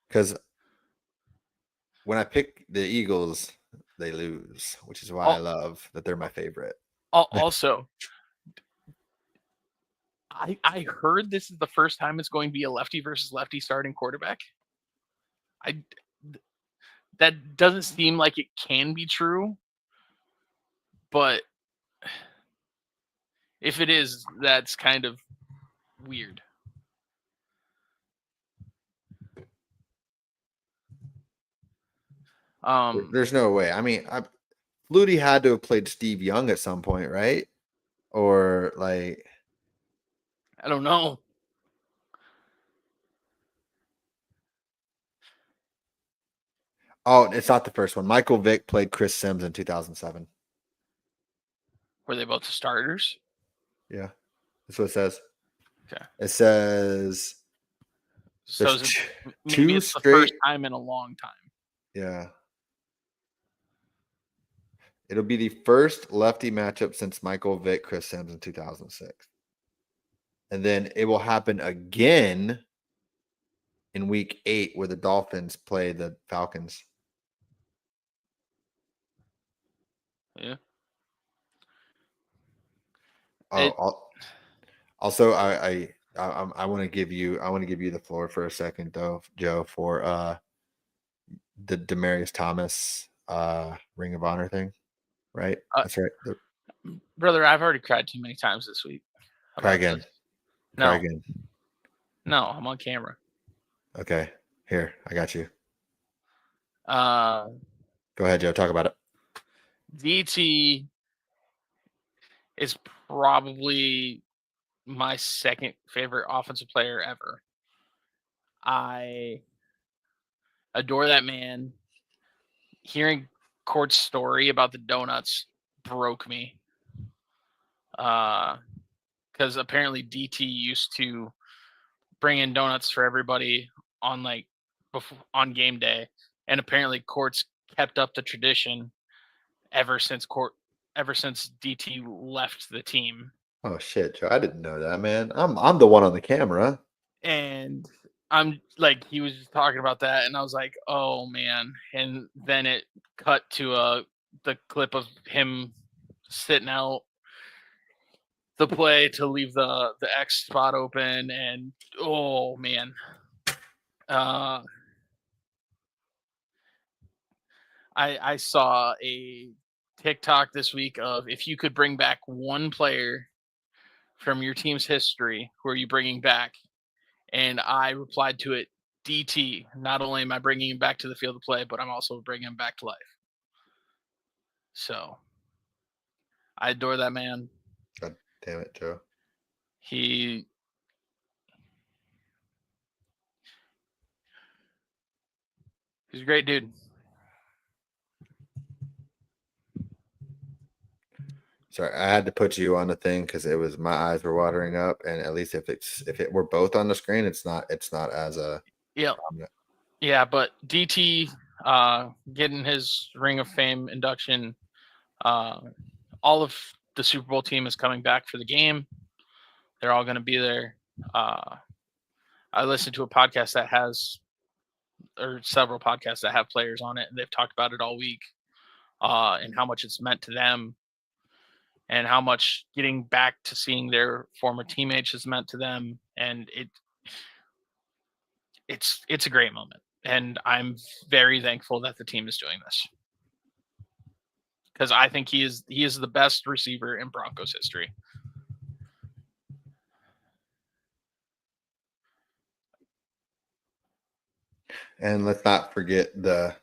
Because when I pick the Eagles, they lose, which is why I love that they're my favorite. Also, I heard this is the first time it's going to be a lefty versus lefty starting quarterback. That doesn't seem like it can be true, but if it is, that's kind of weird. There's no way. I mean, Flutie had to have played Steve Young at some point, right? Or like, I don't know. Oh, it's not the first one. Michael Vick played Chris Sims in 2007. Were they both the starters? Yeah, that's what it says. Okay. It says so maybe it's the first time in a long time. Yeah. It'll be the first lefty matchup since Michael Vick, Chris Sims in 2006. And then it will happen again in week 8 where the Dolphins play the Falcons. Yeah. Also, I want to give you the floor for a second though, Joe, for the Demaryius Thomas Ring of Honor thing, right? That's right. Brother, I've already cried too many times this week. Cry again. Cry again. No, I'm on camera. Okay. Here, I got you. Go ahead, Joe. Talk about it. DT is probably my second favorite offensive player ever. I adore that man. Hearing Court's story about the donuts broke me. Because apparently DT used to bring in donuts for everybody on on game day, and apparently Court's kept up the tradition ever since DT left the team. Oh shit, Joe! I didn't know that, man. I'm the one on the camera. And I'm like, he was just talking about that, and I was like, oh man. And then it cut to the clip of him sitting out the play to leave the X spot open, and oh man. I saw a TikTok this week of if you could bring back one player from your team's history, who are you bringing back? And I replied to it, DT. Not only am I bringing him back to the field of play, but I'm also bringing him back to life. So I adore that man. God damn it, Joe. He's a great dude. Sorry, I had to put you on the thing because it was my eyes were watering up, and at least if it were both on the screen, it's not as a prominent. Yeah, but DT getting his Ring of Fame induction. All of the Super Bowl team is coming back for the game. They're all going to be there. I listened to a podcast that has, or several podcasts that have players on it, and they've talked about it all week, and how much it's meant to them, and how much getting back to seeing their former teammates has meant to them. And it's a great moment, and I'm very thankful that the team is doing this, because I think he is the best receiver in Broncos history. And let's not forget the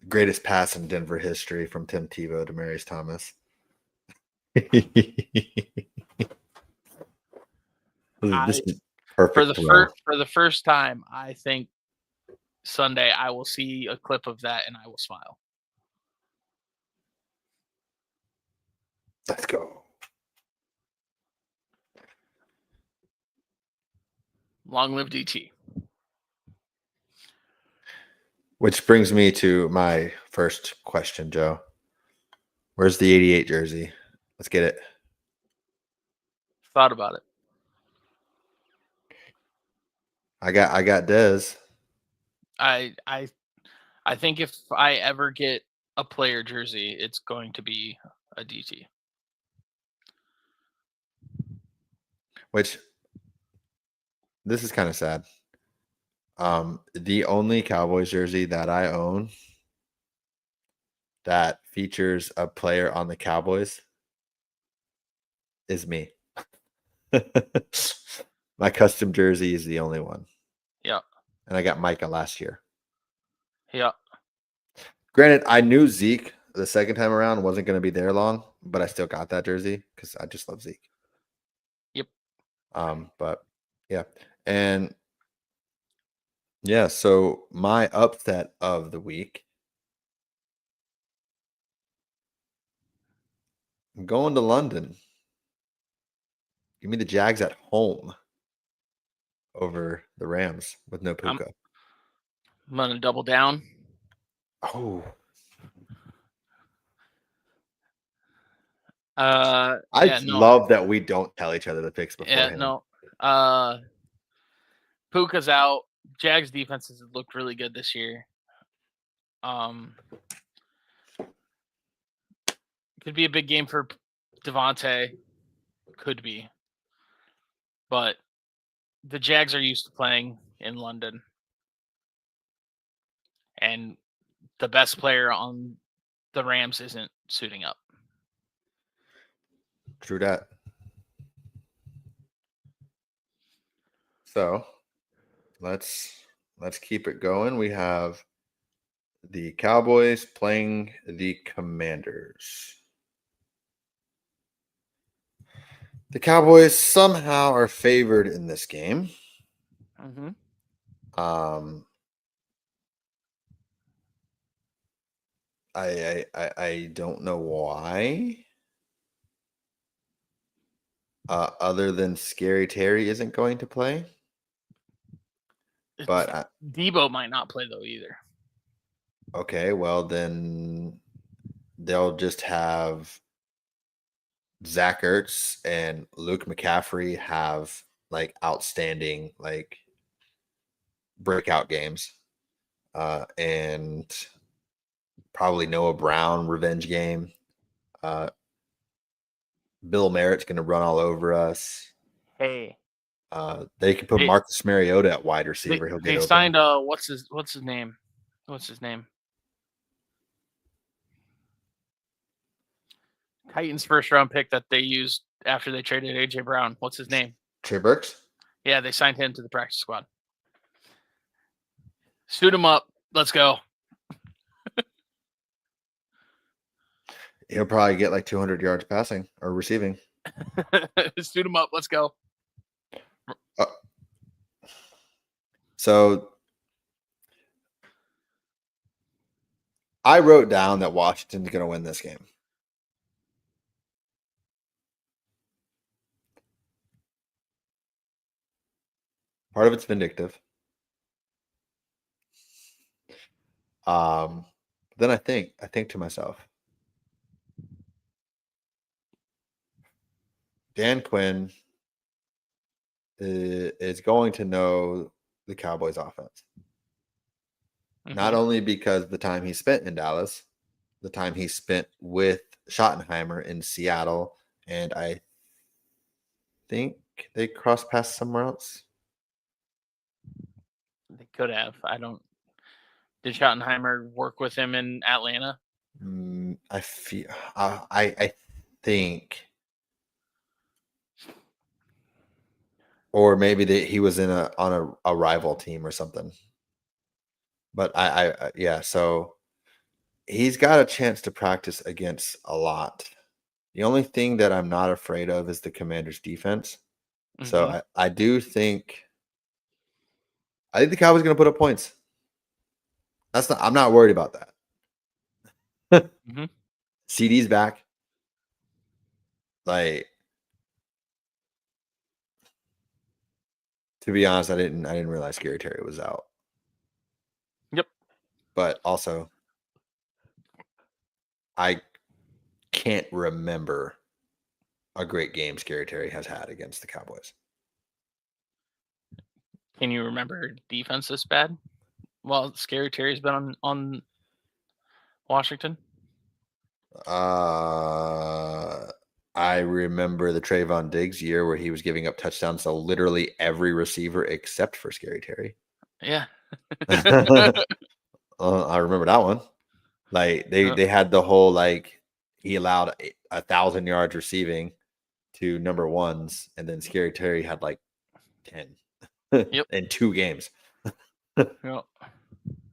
greatest pass in Denver history from Tim Tebow to Demaryius Thomas. Perfect throw. For the first time, I think Sunday I will see a clip of that and I will smile. Let's go. Long live DT. Which brings me to my first question, Joe. Where's the 88 jersey? Let's get it. Thought about it. I got Dez. I think if I ever get a player jersey, it's going to be a DT. Which this is kind of sad. The only Cowboys jersey that I own that features a player on the Cowboys is me. My custom jersey is the only one. Yeah. And I got Micah last year. Yeah. Granted, I knew Zeke the second time around wasn't going to be there long, but I still got that jersey because I just love Zeke. Yep. But yeah. And yeah, so my upset of the week. I'm going to London. Give me the Jags at home over the Rams with no Puka. I'm going to double down. Oh. Love that we don't tell each other the picks beforehand. Yeah, no. Puka's out. Jags defenses have looked really good this year. Could be a big game for Devontae. Could be. But the Jags are used to playing in London. And the best player on the Rams isn't suiting up. True that. So let's keep it going. We have the Cowboys playing the Commanders. The Cowboys somehow are favored in this game. Mm-hmm. I don't know why. Other than Scary Terry isn't going to play. But Debo might not play though either. Okay, well then they'll just have Zach Ertz and Luke McCaffrey have like outstanding like breakout games, and probably Noah Brown revenge game. Bill Merritt's going to run all over us. Hey, they can put Marcus Mariota at wide receiver. He'll get open. Signed what's his name? What's his name? Titans first round pick that they used after they traded AJ Brown. What's his name? Trey Burks? Yeah, they signed him to the practice squad. Suit him up. Let's go. He'll probably get like 200 yards passing or receiving. Suit him up. Let's go. So I wrote down that Washington's going to win this game. Part of it's vindictive. Then I think to myself, Dan Quinn is going to know the Cowboys offense. Mm-hmm. Not only because the time he spent in Dallas, the time he spent with Schottenheimer in Seattle, and I think they crossed paths somewhere else. They could have. I don't. Did Schottenheimer work with him in Atlanta? I feel. I think. Or maybe he was on a rival team or something. But yeah, so he's got a chance to practice against a lot. The only thing that I'm not afraid of is the Commanders' defense. So I do think the Cowboys are going to put up points. I'm not worried about that. CD's back. Like, to be honest, I didn't realize Scary Terry was out. Yep. But also, I can't remember a great game Scary Terry has had against the Cowboys. Can you remember defense this bad? Well, Scary Terry's been on Washington. I remember the Trayvon Diggs year where he was giving up touchdowns to literally every receiver except for Scary Terry. Yeah. I remember that one. Like they had the whole like he allowed 1,000 yards receiving to number ones, and then Scary Terry had like 10 in 2 games. Yep.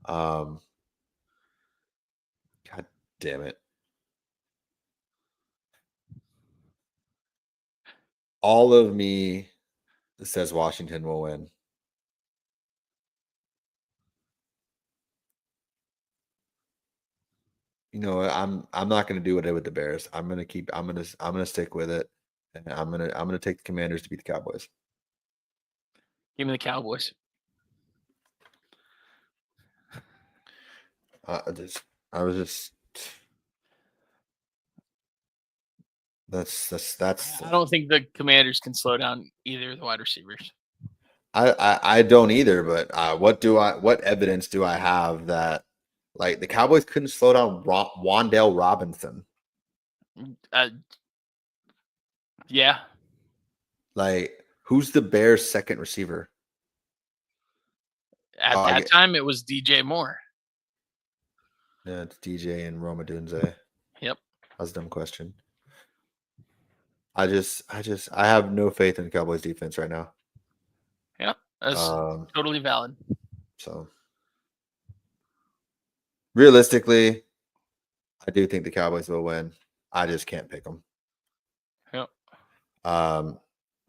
God damn it. All of me says Washington will win. You know, I'm not going to do what I did with the Bears. I'm going to stick with it, and I'm going to take the Commanders to beat the Cowboys. Give me the Cowboys. That's. I don't think the Commanders can slow down either of the wide receivers. I don't either, but what evidence do I have that like the Cowboys couldn't slow down Wan'Dale Robinson? Yeah. Like, who's the Bears' second receiver? At that time, it was DJ Moore. Yeah, it's DJ and Roma Dunze. Yep. That's a dumb question. I have no faith in the Cowboys defense right now. Yeah, that's totally valid. So realistically, I do think the Cowboys will win. I just can't pick them. Yep.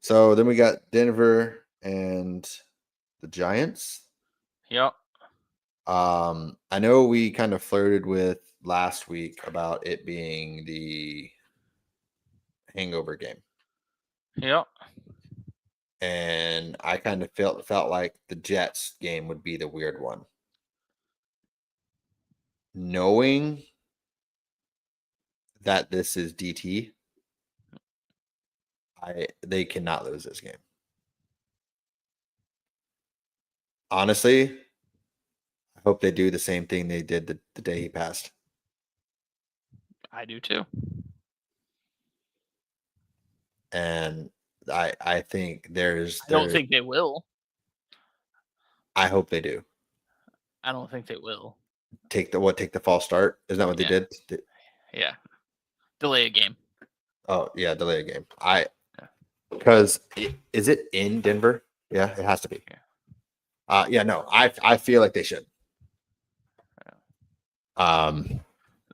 So then we got Denver and the Giants. Yep. I know we kind of flirted with last week about it being the hangover game. Yep. And I kind of felt like the Jets game would be the weird one. Knowing that this is DT, they cannot lose this game. Honestly, I hope they do the same thing they did the day he passed. I do too. And I think I don't think they will. I hope they do. I don't think they will. Take the false start? Isn't that what they did? Yeah. Delay a game. Oh, yeah, delay a game. Because is it in Denver? Yeah, it has to be. Yeah, no, I feel like they should.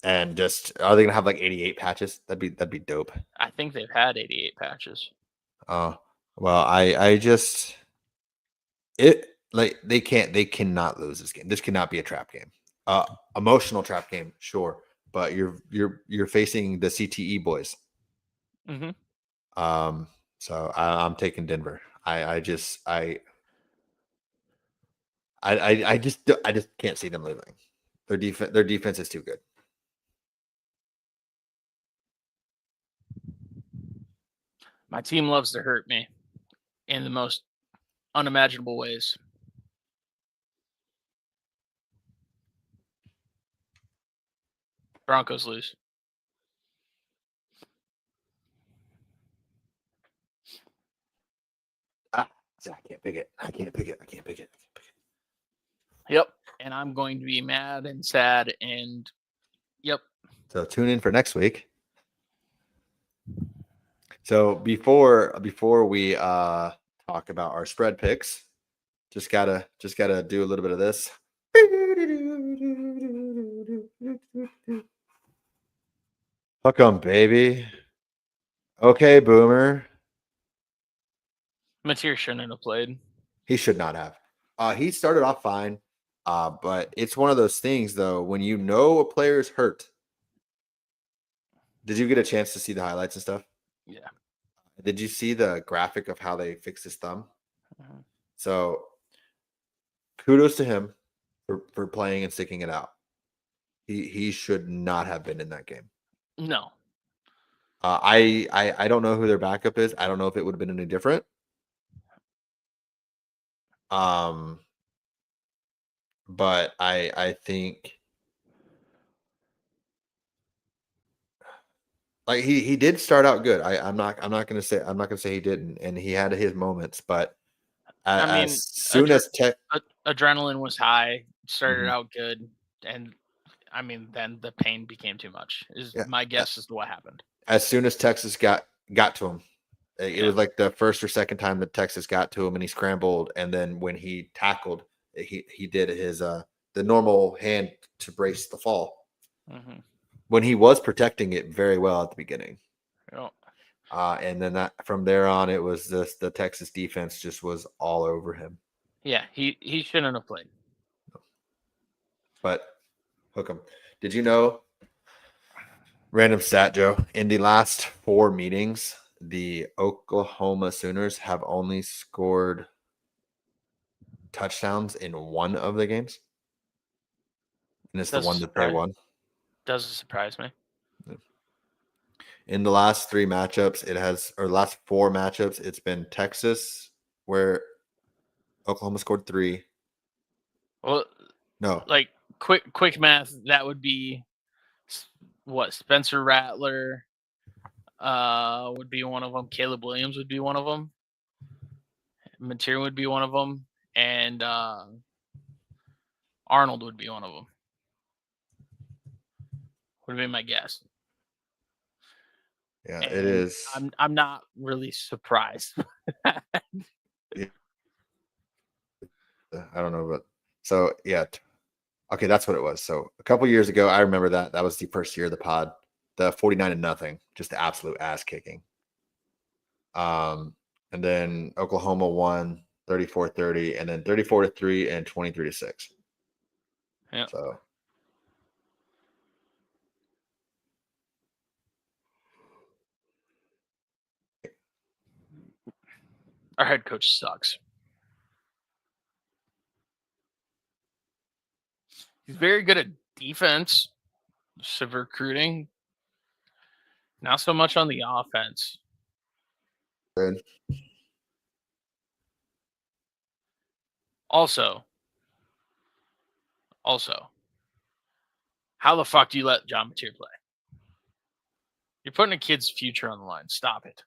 And just are they gonna have like 88 patches? That'd be dope. I think they've had 88 patches. Oh, well, I just they cannot lose this game. This cannot be a trap game. Emotional trap game, sure, but you're facing the CTE boys. So I'm taking Denver. I just can't see them losing. Their defense is too good. My team loves to hurt me in the most unimaginable ways. Broncos lose. I can't pick it. I can't pick it. Yep. And I'm going to be mad and sad and yep. So tune in for next week. So before we talk about our spread picks, just gotta do a little bit of this. Hook 'em, baby. Okay, Boomer. Mateer shouldn't have played. He should not have. He started off fine, but it's one of those things, though, when you know a player is hurt. Did you get a chance to see the highlights and stuff? Yeah. Did you see the graphic of how they fixed his thumb? Mm-hmm. So kudos to him for playing and sticking it out. He should not have been in that game. No. I don't know who their backup is. I don't know if it would have been any different. But I think like he did start out good. I'm not gonna say he didn't, and he had his moments, but as soon as adrenaline was high, started Mhm. out good, and then the pain became too much. Is my guess as to what happened. As soon as Texas got to him, it was like the first or second time that Texas got to him, and he scrambled, and then when he tackled, he did his the normal hand to brace the fall. Mm-hmm. When he was protecting it very well at the beginning. Yep. And then that from there on, it was the Texas defense just was all over him. Yeah, he shouldn't have played. But hook him. Did you know? Random stat, Joe. In the last 4 meetings, the Oklahoma Sooners have only scored touchdowns in one of the games, and it's the one that they won. Doesn't surprise me. In the last 3 matchups, last 4 matchups, it's been Texas where Oklahoma scored 3. Well, no, like quick math, that would be what Spencer Rattler would be one of them. Caleb Williams would be one of them. Mateer would be one of them, and Arnold would be one of them. Would be my guess. Yeah, and it is. I'm not really surprised. Yeah. I don't know, but so yeah. Okay, that's what it was. So a couple years ago, I remember that was the first year of the pod, the 49-0, just the absolute ass kicking. And then Oklahoma won 34-30, and then 34-3 and 23-6. Yeah. So our head coach sucks. He's very good at defense, some recruiting. Not so much on the offense. good. Also, how the fuck do you let John Mateer play? You're putting a kid's future on the line. Stop it.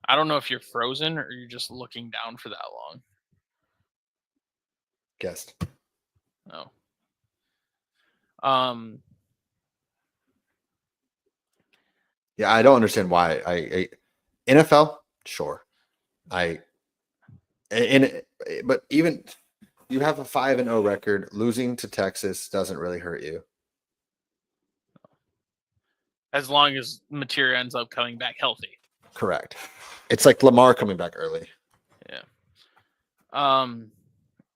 I don't know if you're frozen or you're just looking down for that long. Guessed. No. Yeah, I don't understand why. I NFL, sure. But even you have a 5-0 record, losing to Texas doesn't really hurt you. As long as Mateer ends up coming back healthy. Correct. It's like Lamar coming back early. Yeah.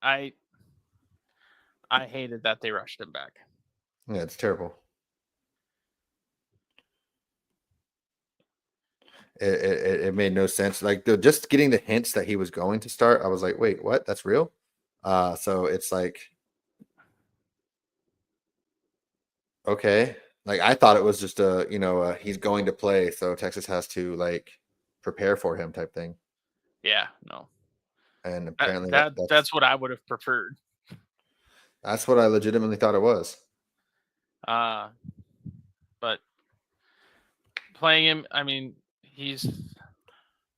I hated that they rushed him back. Yeah, it's terrible. It made no sense. Like just getting the hints that he was going to start, I was like, wait, what? That's real? So it's like, okay. Like I thought it was just he's going to play, so Texas has to like prepare for him type thing. Yeah, no. And apparently that's what I would have preferred. That's what I legitimately thought it was. But playing him, he's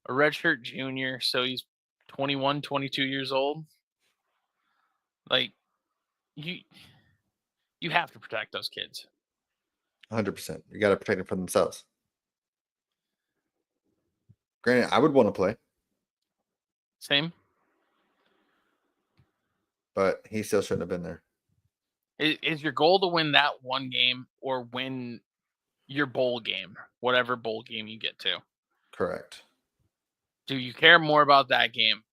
a redshirt junior, so he's 21, 22 years old. Like, you have to protect those kids. 100%. You got to protect them from themselves. Granted, I would want to play. Same. But he still shouldn't have been there. Is your goal to win that one game or win your bowl game, whatever bowl game you get to. Correct. Do you care more about that game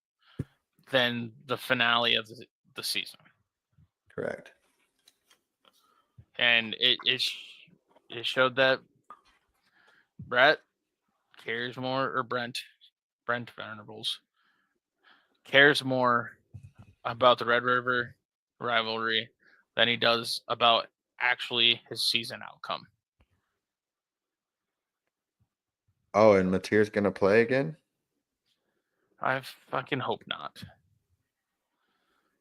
than the finale of the season? Correct. And it showed that Brett cares more, or Brent Venables cares more about the Red River rivalry than he does about actually his season outcome. Oh, and Mateer's gonna play again? I fucking hope not.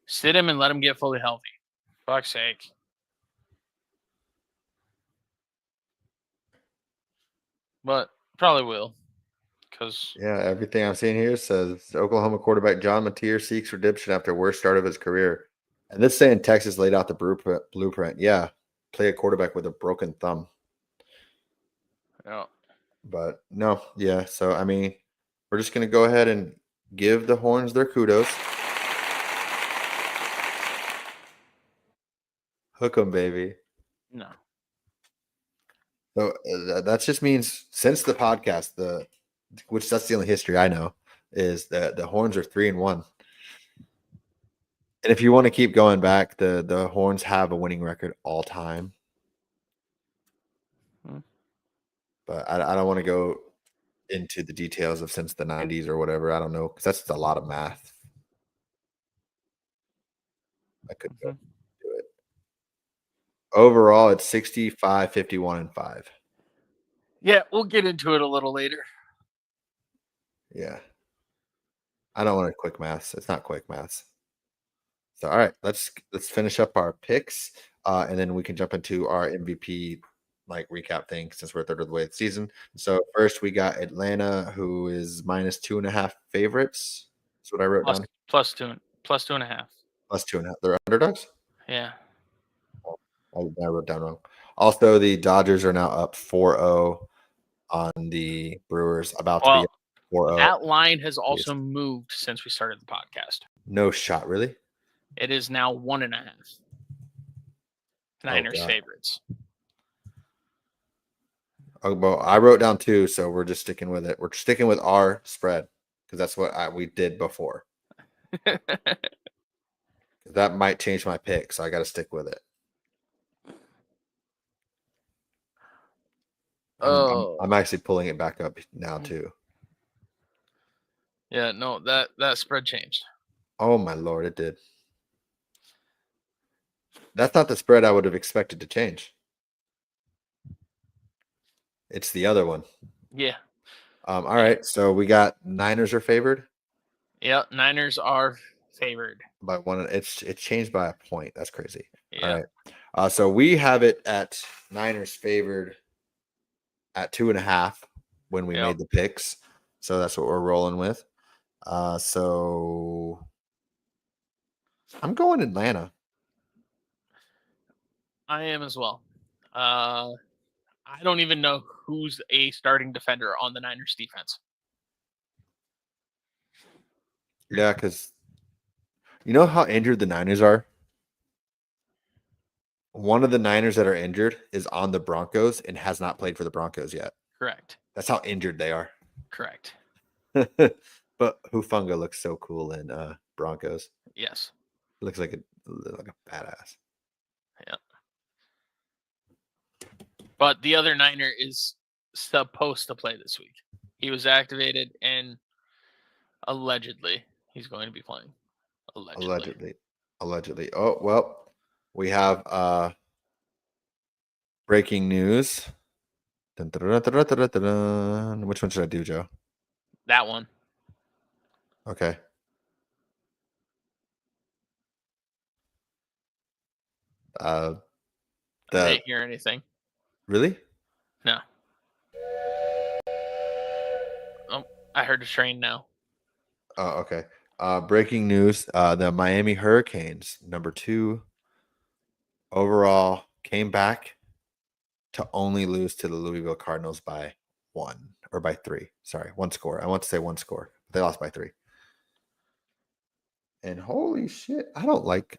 Sit him and let him get fully healthy. Fuck's sake. But probably will. Because yeah, everything I'm seeing here says Oklahoma quarterback John Mateer seeks redemption after worst start of his career. And this saying Texas laid out the blueprint. Yeah, play a quarterback with a broken thumb. yeah. But no, yeah. So I mean, we're just gonna go ahead and give the Horns their kudos. Hook 'em, baby. No. So that just means since the podcast, which that's the only history I know, is that the Horns are 3-1. And if you want to keep going back, the Horns have a winning record all time. But I don't want to go into the details of since the 90s or whatever. I don't know, because that's a lot of math. I could go do it. Overall, it's 65, 51, and 5. Yeah, we'll get into it a little later. Yeah. I don't want to quick maths. It's not quick maths. So all right, let's finish up our picks, and then we can jump into our MVP like recap thing since we're a third of the way of the season. So first we got Atlanta, who is -2.5 favorites. That's what I wrote down. Plus 2.5. +2.5. They're underdogs. Yeah. I wrote down wrong. Also, the Dodgers are now up 4-0 on the Brewers, about to be 4-0. That line has also moved since we started the podcast. No shot, really? It is now 1.5. Niners favorites. Oh, well, I wrote down 2, so we're just sticking with it. We're sticking with our spread because that's what we did before. That might change my pick, so I got to stick with it. I'm actually pulling it back up now too. Yeah, no, that spread changed. Oh my Lord, it did. That's not the spread I would have expected to change. It's the other one. Yeah. All right, so we got Niners are favored. Yeah, Niners are favored by 1. It's changed by a point. That's crazy. Yeah. All right. So we have it at Niners favored at 2.5 when we made the picks. So that's what we're rolling with. So I'm going Atlanta. I am as well. I don't even know who's a starting defender on the Niners defense. Yeah, because you know how injured the Niners are? One of the Niners that are injured is on the Broncos and has not played for the Broncos yet. Correct. That's how injured they are. Correct. But Hufanga looks so cool in Broncos. Yes. Looks like a badass. Yeah. But the other Niner is supposed to play this week. He was activated and allegedly he's going to be playing. Allegedly. Oh, well, we have breaking news. Dun, dun, dun, dun, dun, dun. Which one should I do, Joe? That one. Okay. I didn't hear anything. Really? No. Oh, I heard a train now. Oh, okay. Breaking news. The Miami Hurricanes, number 2 overall, came back to only lose to the Louisville Cardinals by 1 or by 3. Sorry, 1 score. I want to say 1 score. They lost by 3. And holy shit, I don't like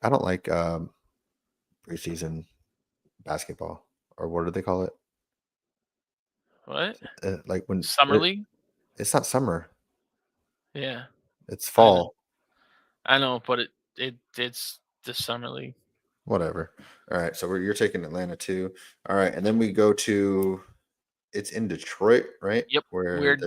preseason basketball, or what do they call it? What? Like when Summer League? it's not summer, Yeah, it's I know. fall. I know, but it's the Summer League. Whatever. All right, so you're taking Atlanta too. All right, and then we go to it's in Detroit, right? Yep, Where we're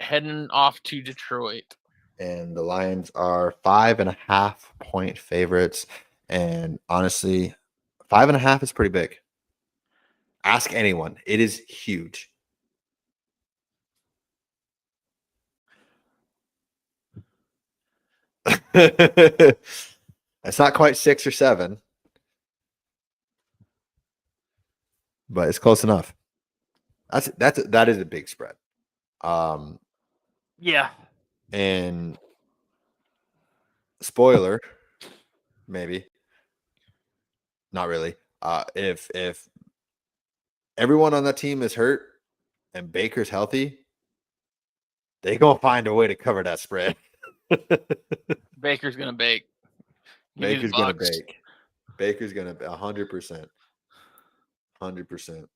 heading off to Detroit. the Lions are 5.5 point favorites, and honestly, 5.5 is pretty big. Ask anyone; it is huge. It's not quite 6 or 7, but it's close enough. That is a big spread. Yeah. And spoiler, maybe not really. If everyone on that team is hurt and Baker's healthy, they gonna find a way to cover that spread. Baker's gonna bake. Give me the Baker's gonna Bucks. bake. Baker's gonna 100%. 100%.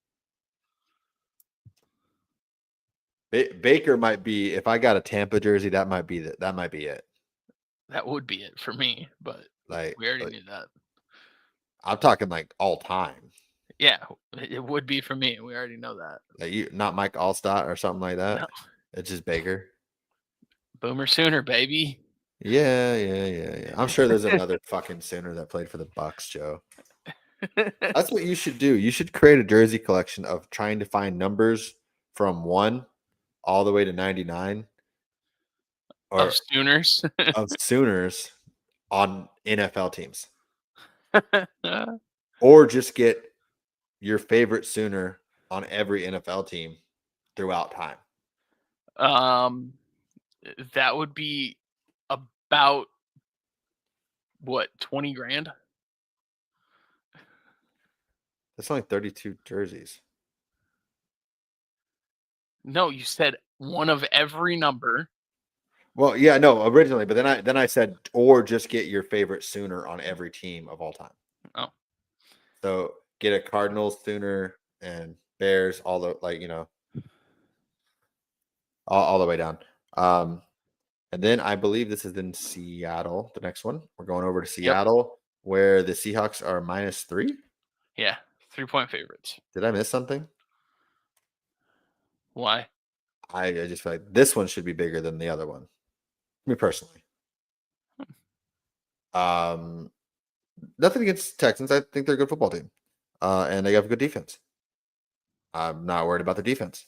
Baker might be. If I got a Tampa jersey, that might be it. That would be it for me, but Like, we already knew that. I'm talking like all time. Yeah, it would be for me. We already know that. Like not Mike Allstott or something like that. No. It's just Baker. Boomer Sooner, baby. Yeah. I'm sure there's another fucking Sooner that played for the Bucks, Joe. That's what you should do. You should create a jersey collection of trying to find numbers from 1 all the way to 99 Of or Sooners. of Sooners on NFL teams. Or just get your favorite Sooner on every NFL team throughout time. That would be about what, 20 grand? That's only 32 jerseys. No, you said one of every number. Well, yeah, no, originally, but then I said, or just get your favorite Sooner on every team of all time. Oh. So get a Cardinals, Sooner, and Bears, all the all the way down. And then I believe this is in Seattle. The next one, we're going over to Seattle, where the Seahawks are -3. Yeah, 3-point favorites. Did I miss something? Why? I just feel like this one should be bigger than the other one. Me personally. Nothing against Texans. I think they're a good football team, and they have a good defense. I'm not worried about the defense.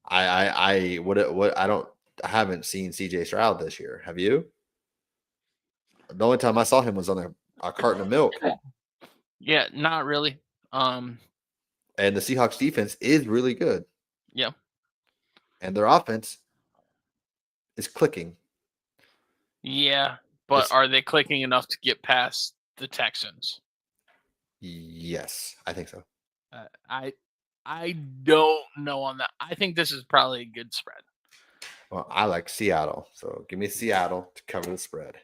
I haven't seen CJ Stroud this year. Have you? The only time I saw him was on a carton of milk. Yeah, not really. And the Seahawks defense is really good. Yeah. And their offense is clicking. Yeah, but are they clicking enough to get past the Texans? Yes, I think so. I don't know on that. I think this is probably a good spread. Well, I like Seattle, so give me Seattle to cover the spread.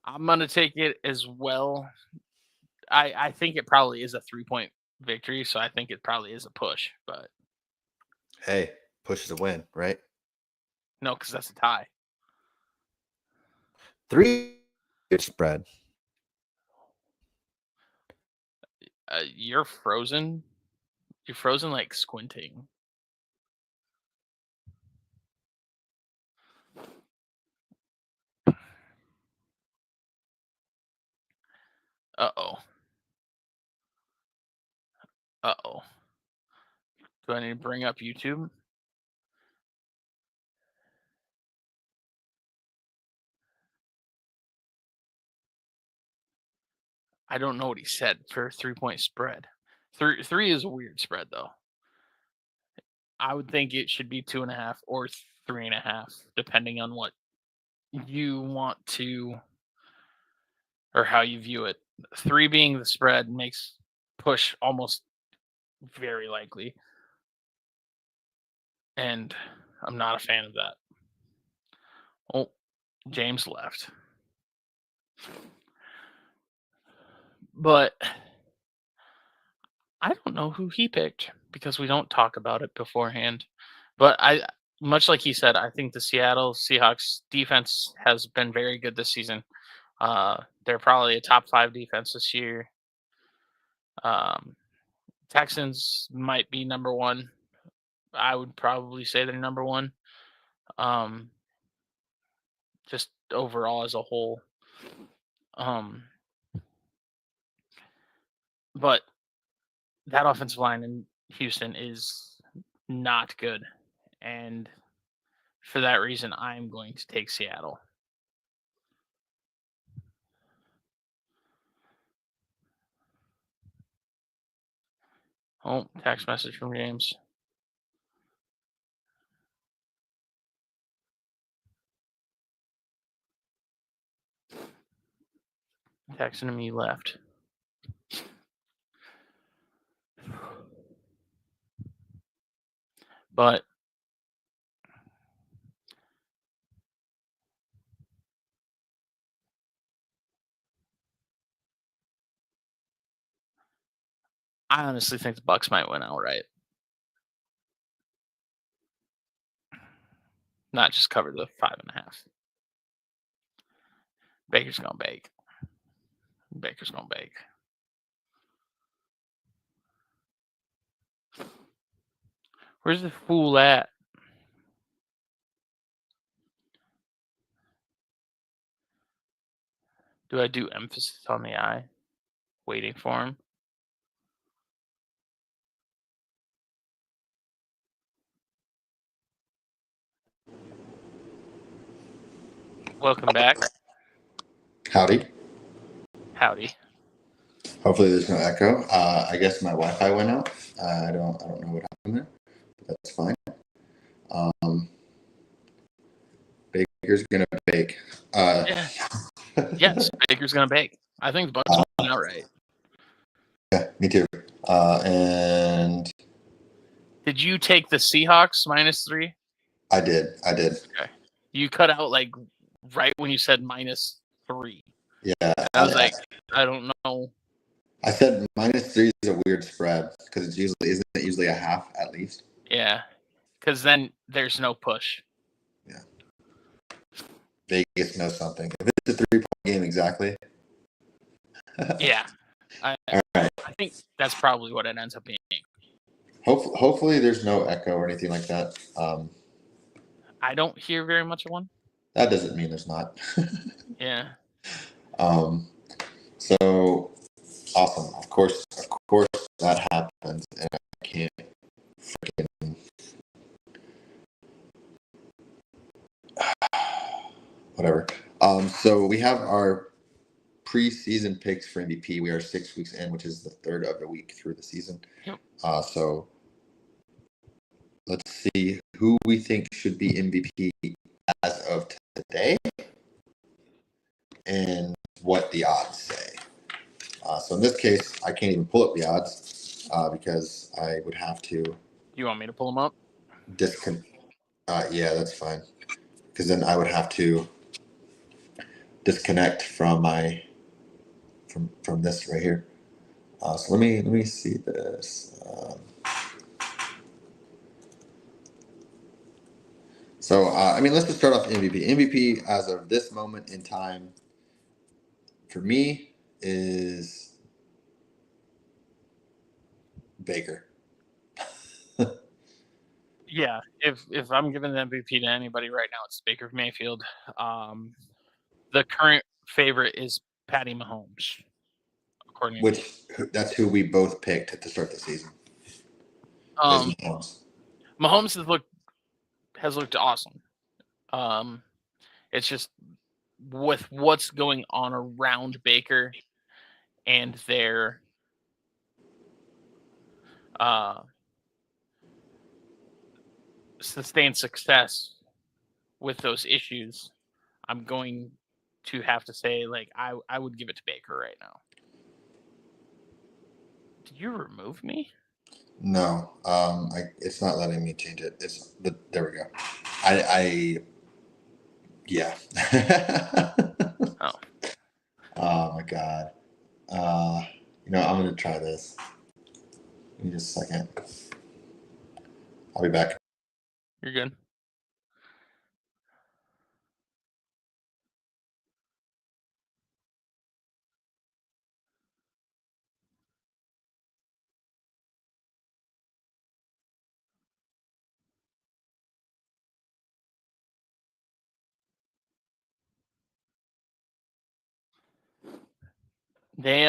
I'm gonna take it as well. I think it probably is a 3-point victory, so I think it probably is a push. But hey, push is a win, right? No, because that's a tie. 3 spread. You're frozen. You're frozen like squinting. Uh-oh. Uh-oh. Do I need to bring up YouTube? I don't know what he said for a 3-point spread. Three is a weird spread, though. I would think it should be 2.5 or 3.5, depending on what you want to or how you view it. 3 being the spread makes push almost very likely. And I'm not a fan of that. Oh, James left. But I don't know who he picked. because we don't talk about it beforehand. But much like he said, I think the Seattle Seahawks defense has been very good this season. They're probably a top 5 defense this year. Texans might be number 1. I would probably say they're number 1. Just overall as a whole. But that offensive line in Houston is not good. And for that reason, I'm going to take Seattle. Oh, text message from James. Texting him, you left. But I honestly think the Bucs might win outright. Not just cover the 5.5. Baker's gonna bake. Baker's gonna bake. Where's the fool at? Do I do emphasis on the I? Waiting for him. Welcome back. Howdy. Howdy. Hopefully there's no echo. I guess my Wi-Fi went out. I don't know what happened there, but that's fine. Baker's gonna bake. Yeah. Yes, Baker's gonna bake. I think the Bucs win outright. Yeah, me too. And did you take the Seahawks -3? I did. Okay. You cut out like right when you said -3. Yeah. I was like, I don't know. I said -3 is a weird spread because isn't it usually a half at least? Yeah, because then there's no push. Yeah. Vegas knows something. If it's a 3-point game exactly. Yeah. All right. I think that's probably what it ends up being. Hopefully there's no echo or anything like that. I don't hear very much of one. That doesn't mean there's not. Yeah. So awesome. Of course that happens, and I can't freaking whatever. So we have our preseason picks for MVP. We are 6 weeks in, which is the third of the week through the season. Yep. So let's see who we think should be MVP as of today and what the odds say. So in this case, I can't even pull up the odds because I would have to. You want me to pull them up? Yeah, that's fine. Because then I would have to disconnect from my from this right here. So let me see this. Let's just start off MVP. MVP as of this moment in time for me is Baker. Yeah, if I'm giving the MVP to anybody right now, it's Baker Mayfield. The current favorite is Patty Mahomes, according to that's who we both picked to start the season. Mahomes has looked awesome. It's just with what's going on around Baker and their sustained success with those issues, I'm going to have to say, like, I would give it to Baker right now. Did you remove me? No, it's not letting me change it. There we go. Yeah. Oh. Oh my God. I'm gonna try this. Give me just a second. I'll be back. You're good. They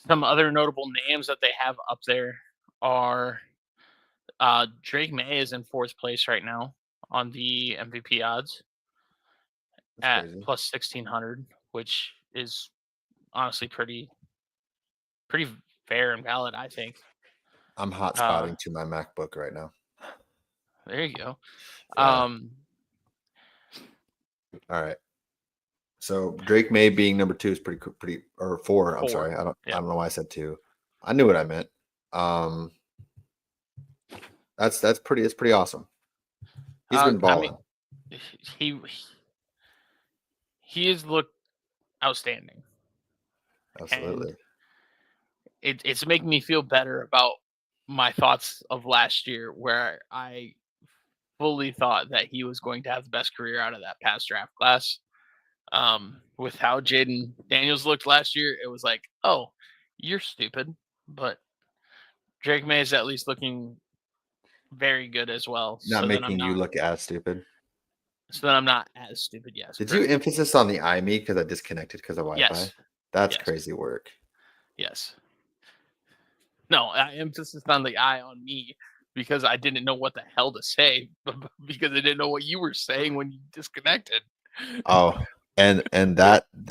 some other notable names that they have up there are Drake May is in 4th place right now on the MVP odds That's at crazy. plus 1600, which is honestly pretty fair and valid, I think. I'm hot spotting to my MacBook right now. There you go. Yeah. All right. So Drake May being number 2 is pretty or 4. I'm sorry. I don't know why I said 2. I knew what I meant. That's pretty awesome. He's been balling. I mean, he has looked outstanding. Absolutely. And it's making me feel better about my thoughts of last year, where I fully thought that he was going to have the best career out of that past draft class. With how Jaden Daniels looked last year, it was like, oh, you're stupid. But Drake May is at least looking very good as well. Not making you look as stupid. So that I'm not as stupid, yes. Did you emphasis on the I me because I disconnected because of Wi-Fi? Yes. That's crazy work. Yes. No, I emphasis on the I on me because I didn't know what the hell to say because I didn't know what you were saying when you disconnected. Oh, and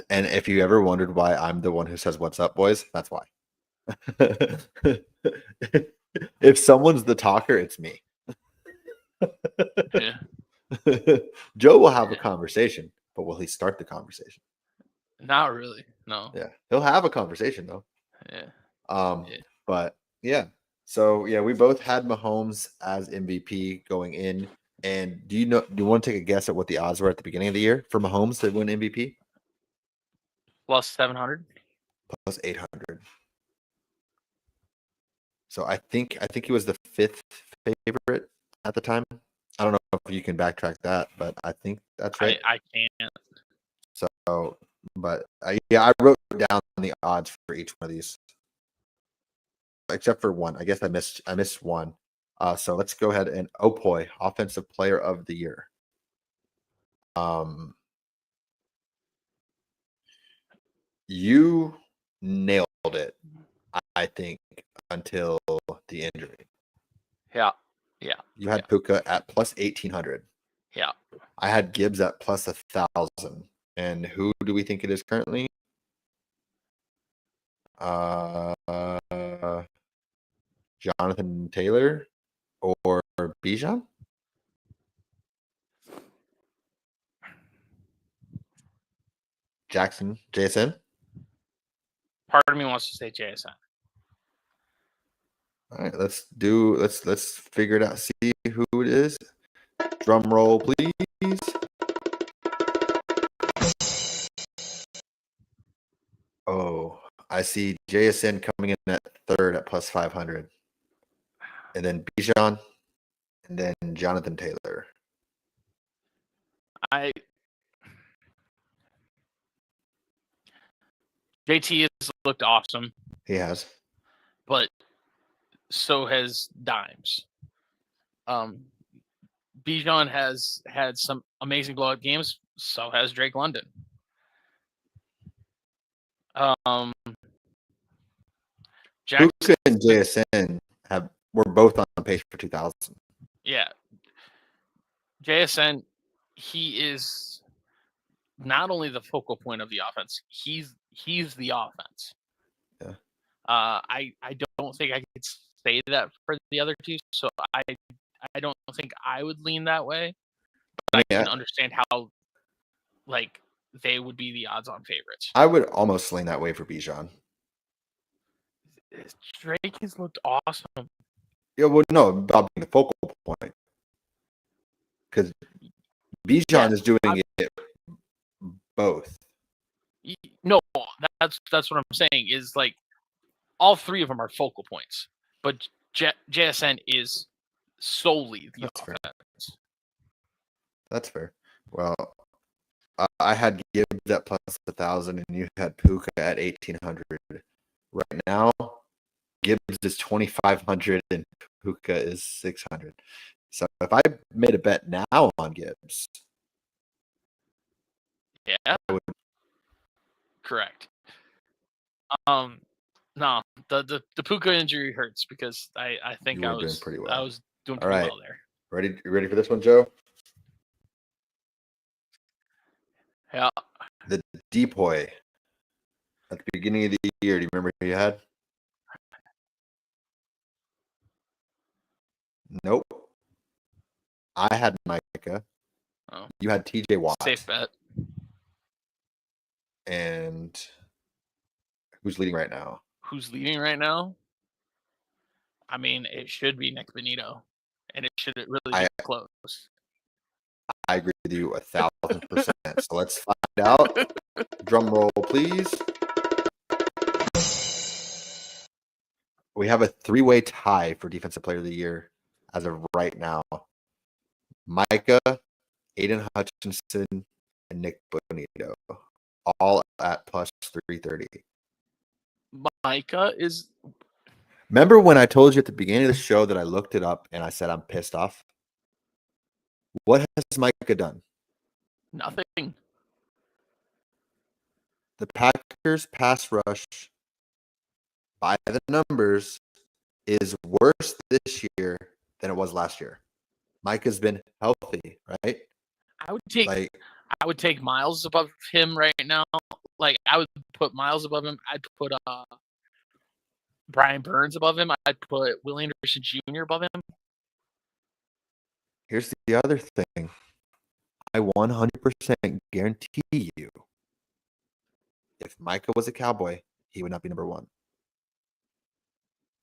if you ever wondered why I'm the one who says "What's up, boys?" That's why. If someone's the talker, it's me. Yeah. Joe will have a conversation, but will he start the conversation? Not really. No. Yeah, he'll have a conversation though. Yeah. But yeah. So yeah, we both had Mahomes as MVP going in. And do you want to take a guess at what the odds were at the beginning of the year for Mahomes to win MVP? Plus 700. Plus 800. So I think he was the 5th favorite at the time. I don't know if you can backtrack that, but I think that's right. I can't. So, but yeah, I wrote down the odds for each one of these, except for one. I guess I missed one. So let's go ahead and Opoy, Offensive Player of the Year. You nailed it, I think, until the injury. Yeah. You had Puka at plus 1,800. Yeah. I had Gibbs at plus 1,000. And who do we think it is currently? Jonathan Taylor or Bijan? Jackson, JSN? Part of me wants to say JSN. All right, let's figure it out. See who it is. Drum roll, please. Oh, I see JSN coming in at 3rd at plus 500. And then Bijan, and then Jonathan Taylor. JT has looked awesome. He has. But so has Dimes. Bijan has had some amazing blowout games. So has Drake London. Puka and JSN were both on pace for 2,000. Yeah. JSN, he is not only the focal point of the offense, he's the offense. Yeah. I don't think I could say that for the other two, so I don't think I would lean that way. But I can understand how they would be the odds-on favorites. I would almost lean that way for Bijan. Drake has looked awesome. Yeah, well, no, about being the focal point. Because Bijan is doing it both. No, that's what I'm saying is all 3 of them are focal points. but JSN is solely the That's offense. Fair. That's fair. Well, I had Gibbs at plus 1,000, and you had Puka at 1,800. Right now, Gibbs is 2,500 and Puka is 600. So if I made a bet now on Gibbs, yeah, I would. Correct. No, the Puka injury hurts because I think I was doing pretty well. I was doing All pretty right. well there. Ready for this one, Joe? Yeah. The Depoy at the beginning of the year. Do you remember who you had? Nope. I had Micah. Oh. You had TJ Watt. Safe bet. And who's leading right now? Who's leading right now? I mean, it should be Nick Benito, and it should really be close. I agree with you 1,000%. So let's find out. Drum roll, please. We have a three-way tie for Defensive Player of the Year as of right now. Micah, Aiden Hutchinson, and Nick Bonito, all at plus 330. Micah is. Remember when I told you at the beginning of the show that I looked it up and I said I'm pissed off? What has Micah done? Nothing. The Packers' pass rush, by the numbers, is worse this year than it was last year. Micah's been healthy, right? I would take Miles above him right now. Like, I would put Miles above him. I'd put Brian Burns above him. I'd put Will Anderson Jr. above him. Here's the other thing. I 100% guarantee you, if Micah was a Cowboy, he would not be number one.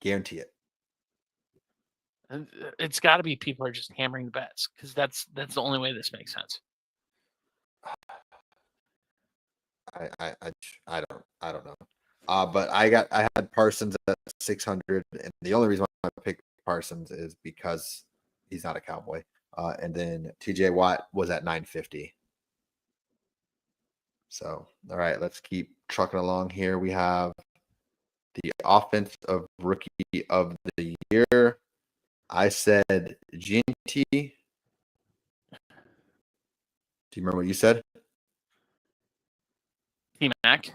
Guarantee it. And it's got to be people are just hammering the bets because that's the only way this makes sense. I don't know. But I had Parsons at 600, and the only reason why I picked Parsons is because he's not a Cowboy. And then TJ Watt was at 950. So, all right, let's keep trucking along here. We have the offensive rookie of the year. I said GNT. Do you remember what you said? T-Mac.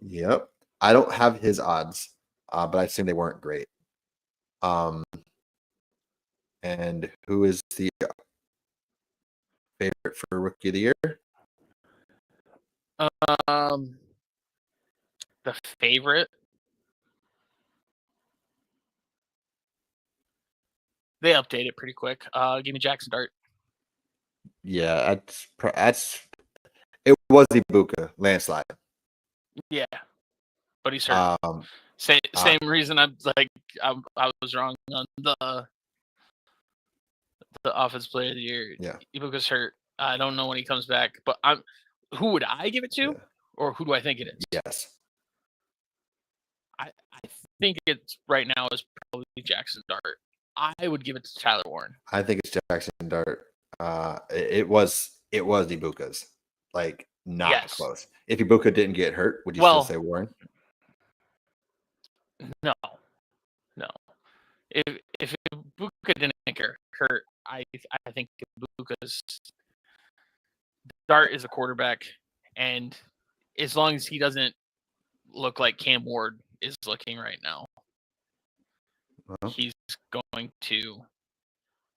Yep. I don't have his odds, but I assume they weren't great. And who is the favorite for rookie of the year? The favorite. They update it pretty quick. Give me Jackson Dart. Yeah, that's it was Ibuka landslide. Yeah, but he's hurt. Same reason I was wrong on the offensive player of the year. Yeah, Ibuka's hurt. I don't know when he comes back, but who would I give it to, or who do I think it is? Yes, I think it's right now is probably Jackson Dart. I would give it to Tyler Warren. I think it's Jackson Dart. It was Ibuka's, like not close. If Ibuka didn't get hurt, would you still say Warren? No. If Ibuka didn't get hurt, I think Ibuka's Dart is a quarterback, and as long as he doesn't look like Cam Ward is looking right now, he's going to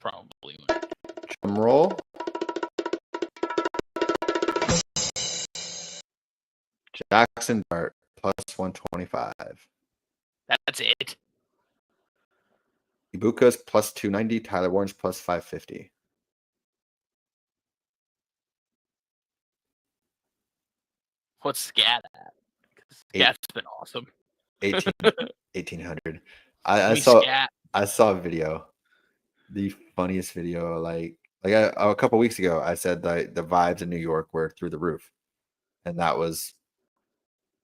probably win. Drum roll. Jackson Dart plus 125. That's it. Ibuka's plus 290. Tyler Warren's plus 550. What's Scat at? Scat's been awesome. 1,800. I saw a video, the funniest video. Like a couple weeks ago, I said the vibes in New York were through the roof, and that was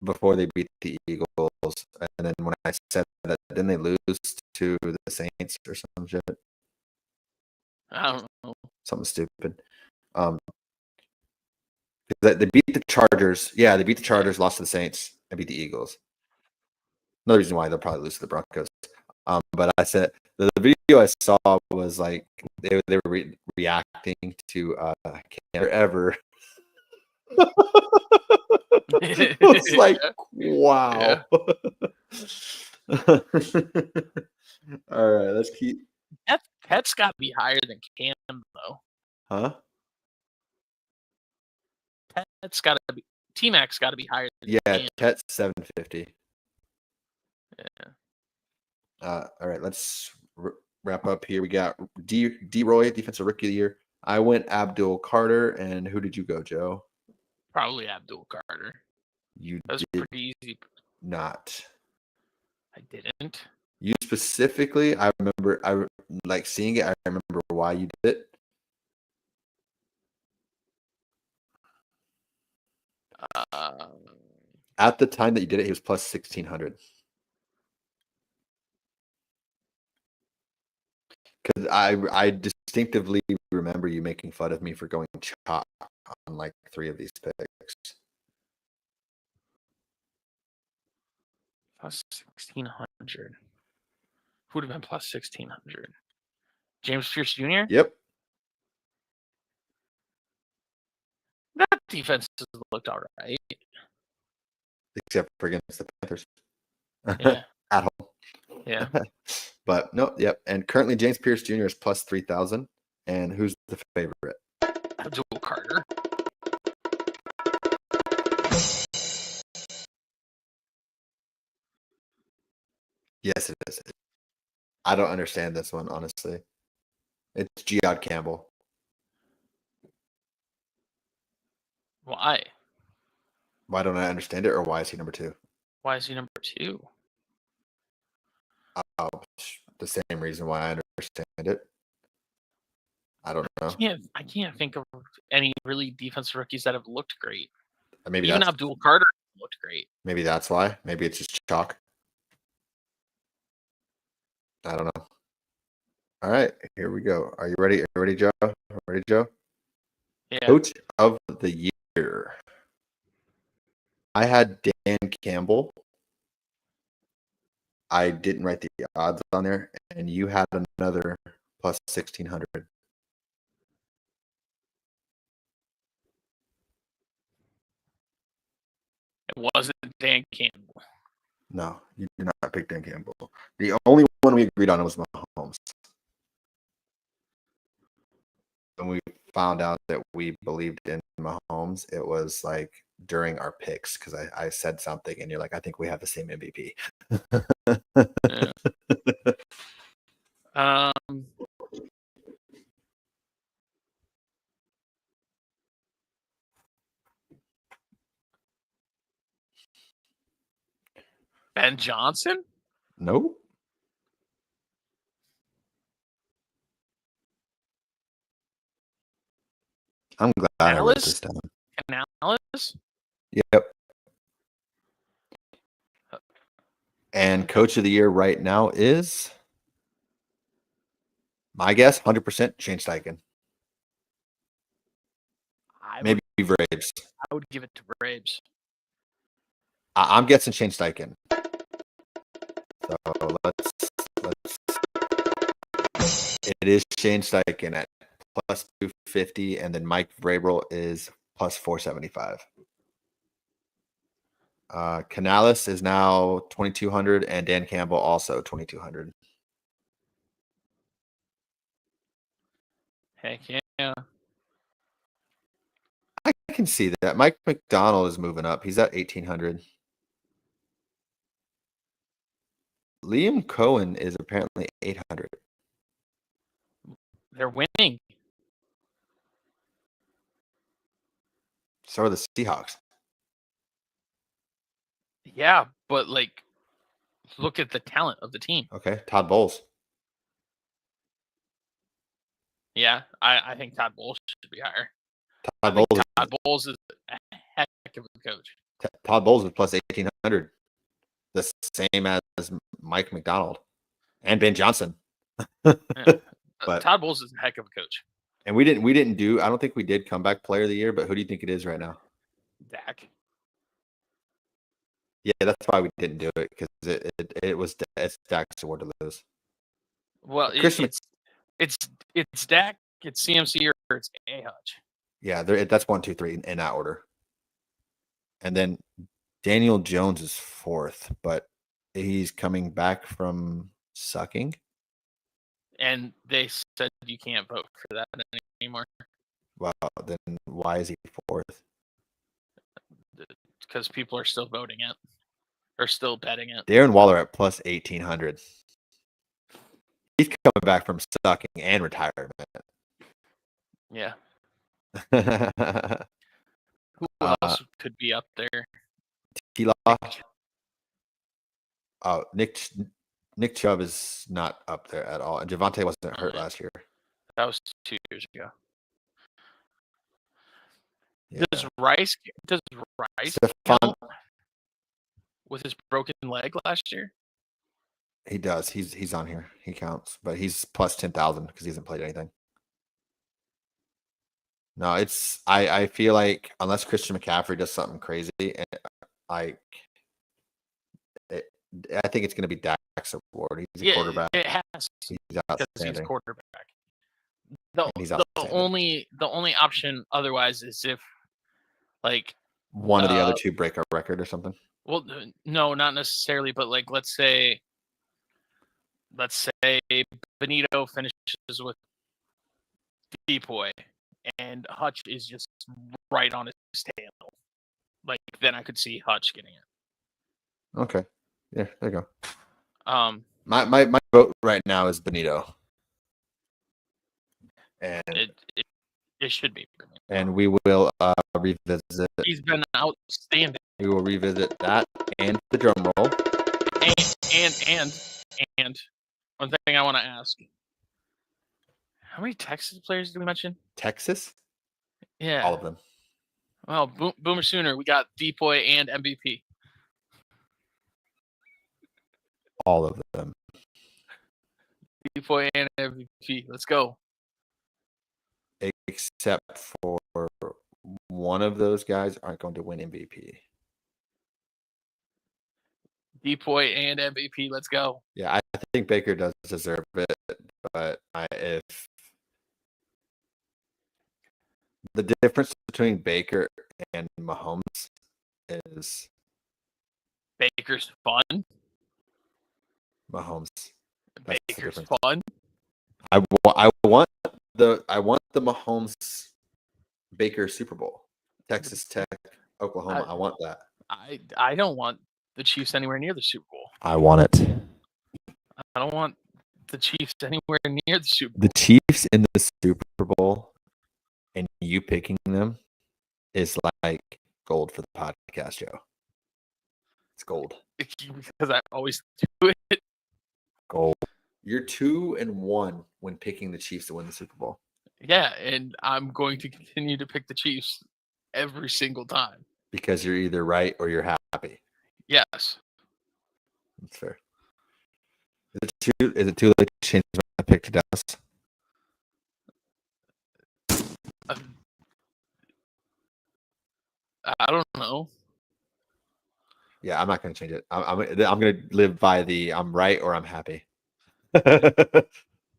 before they beat the Eagles. And then when I said that, didn't they lose to the Saints or some shit? I don't know. Something stupid. They beat the Chargers. Yeah, they beat the Chargers, lost to the Saints, and beat the Eagles. Another reason why they'll probably lose to the Broncos. But I said the video I saw was like they were reacting to can't ever. It's like wow. All right, let's keep. Pet's got to be higher than Cam though. Huh? Pet's got to be T-Mac's got to be higher than Cam. Pet's 750. Yeah. All right, let's wrap up here. We got D. Roy, Defensive Rookie of the Year. I went Abdul Carter, and who did you go, Joe? Probably Abdul Carter. That's pretty easy. Not. I didn't. You specifically, I remember. I like seeing it. I remember why you did it. At the time that you did it, he was plus 1,600. Because I distinctively remember you making fun of me for going chalk on like 3 of these picks. Plus 1,600. Who would have been plus 1,600? James Pierce Jr.? Yep. That defense looked all right. Except for against the Panthers. Yeah. At home. Yeah. But no, yep. And currently James Pierce Jr. is plus 3,000. And who's the favorite? Abdul Carter. Yes, it is. I don't understand this one, honestly. It's Giod Campbell. Why? Why don't I understand it, or why is he number 2? Why is he number 2? The same reason why I understand it. I don't know. I can't think of any really defensive rookies that have looked great. Maybe even Abdul Carter looked great. Maybe that's why. Maybe it's just chalk. I don't know. All right, here we go. Are you ready? Are you ready, Joe? Ready, Joe? Yeah. Coach of the year. I had Dan Campbell. I didn't write the odds on there, and you had another plus 1,600. It wasn't Dan Campbell. No, you did not pick Dan Campbell. The only one we agreed on was Mahomes. When we found out that we believed in Mahomes, it was like during our picks because I said something and you're like, I think we have the same MVP. Yeah. Ben Johnson? Nope. I'm glad I wrote this down. Canales? Yep. And coach of the year right now is, my guess, 100% Shane Steichen. Maybe Vrabes. I would give it to Vrabes. I'm guessing Shane Steichen. So let's. It is Shane Steichen at plus 250, and then Mike Vrabel is plus 475. Canales is now 2,200, and Dan Campbell also 2,200. Heck yeah. I can see that. Mike McDonald is moving up. He's at 1,800. Liam Cohen is apparently 800. They're winning. So are the Seahawks. Yeah, but like, look at the talent of the team. Okay, Todd Bowles. Yeah, I think Todd Bowles should be higher. Todd Bowles is a heck of a coach. Todd Bowles was plus 1,800, the same as Mike McDonald and Ben Johnson. But Todd Bowles is a heck of a coach. And we didn't do. I don't think we did comeback player of the year. But who do you think it is right now? Dak. Yeah, that's why we didn't do it, because it's Dak's award to lose. Well, it's Dak, it's CMC, or it's A Hutch. Yeah, that's 1, 2, 3 in that order. And then Daniel Jones is fourth, but he's coming back from sucking. And they said you can't vote for that anymore. Wow, then why is he fourth? Because people are still voting it. Or still betting it. Darren Waller at plus 1,800. He's coming back from sucking and retirement. Yeah. Who else could be up there? T-Law. Oh, Nick Chubb is not up there at all. And Javonte wasn't hurt last year. That was 2 years ago. Yeah. Does Rice count with his broken leg last year? He does. He's on here. He counts, but he's plus 10,000 because he hasn't played anything. No, I feel like unless Christian McCaffrey does something crazy, I think it's going to be Dak's award. He's a quarterback. It has to, because he's a quarterback. The only option otherwise is if like one of the other two break a record or something. Well, no, not necessarily, but like let's say Benito finishes with B.O.I.S, and Hutch is just right on his tail. Like then I could see Hutch getting it. Okay. Yeah, there you go. My vote right now is Benito. And it should be Benito. And we will revisit. He's been outstanding. We will revisit that and the drum roll. And one thing I want to ask. How many Texas players did we mention? Texas? Yeah. All of them. Well, Boomer Sooner, we got B.O.I.S and MVP. All of them. B.O.I.S and MVP. Let's go. Except for one of those guys aren't going to win MVP. B.O.I.S and MVP. Let's go. Yeah, I think Baker does deserve it, but if the difference between Baker and Mahomes is Baker's fun. Mahomes. Baker's fun. I want the Mahomes Baker Super Bowl. Texas Tech, Oklahoma. I want that. I don't want the Chiefs anywhere near the Super Bowl. I want it. I don't want the Chiefs anywhere near the Super Bowl. The Chiefs in the Super Bowl and you picking them is like gold for the podcast show. It's gold. Because I always do it. Gold. You're 2-1 when picking the Chiefs to win the Super Bowl. Yeah, and I'm going to continue to pick the Chiefs every single time. Because you're either right or you're happy. Yes. That's fair. Is it too late to change my pick to Dallas? I don't know. Yeah, I'm not going to change it. I'm going to live by the I'm right or I'm happy.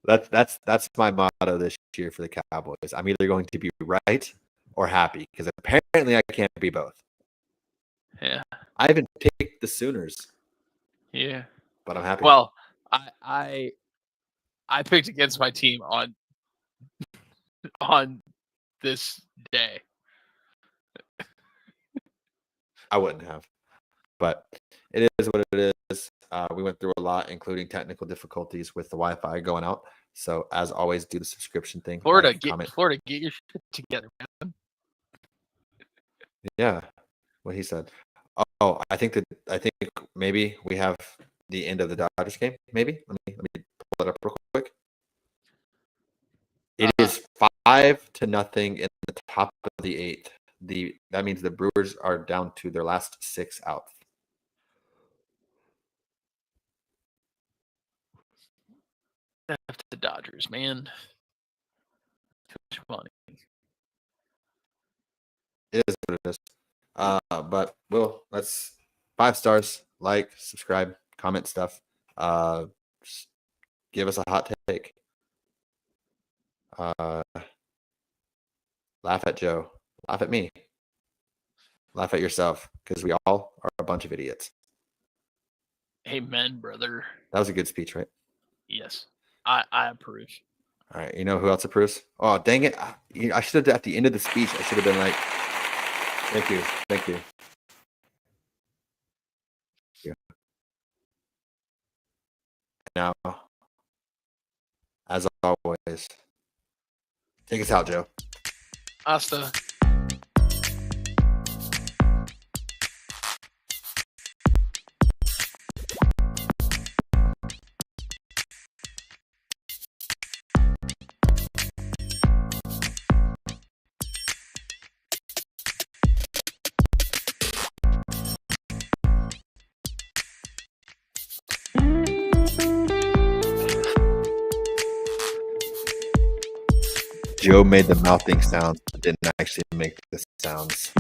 That's my motto this year for the Cowboys. I'm either going to be right or happy, because apparently I can't be both. Yeah. I haven't picked the Sooners. Yeah. But I'm happy. Well, I picked against my team on this day. I wouldn't have. But it is what it is. We went through a lot, including technical difficulties with the Wi-Fi going out. So as always, do the subscription thing. Florida, get your shit together, man. Yeah, what he said. Oh, I think maybe we have the end of the Dodgers game. Maybe let me pull it up real quick. It is 5-0 in the top of the 8th. that means the Brewers are down to their last 6 outs. After the Dodgers, man. Too much money. It is what it is. But Will, let's 5 stars, like, subscribe, comment stuff. Just give us a hot take. Laugh at Joe. Laugh at me. Laugh at yourself, because we all are a bunch of idiots. Amen, brother. That was a good speech, right? Yes, I approve. All right, you know who else approves? Oh, dang it! I should have at the end of the speech. I should have been like, "Thank you, thank you." Now, as always, take us out, Joe. Hasta. Joe made the mouthing sounds, but didn't actually make the sounds.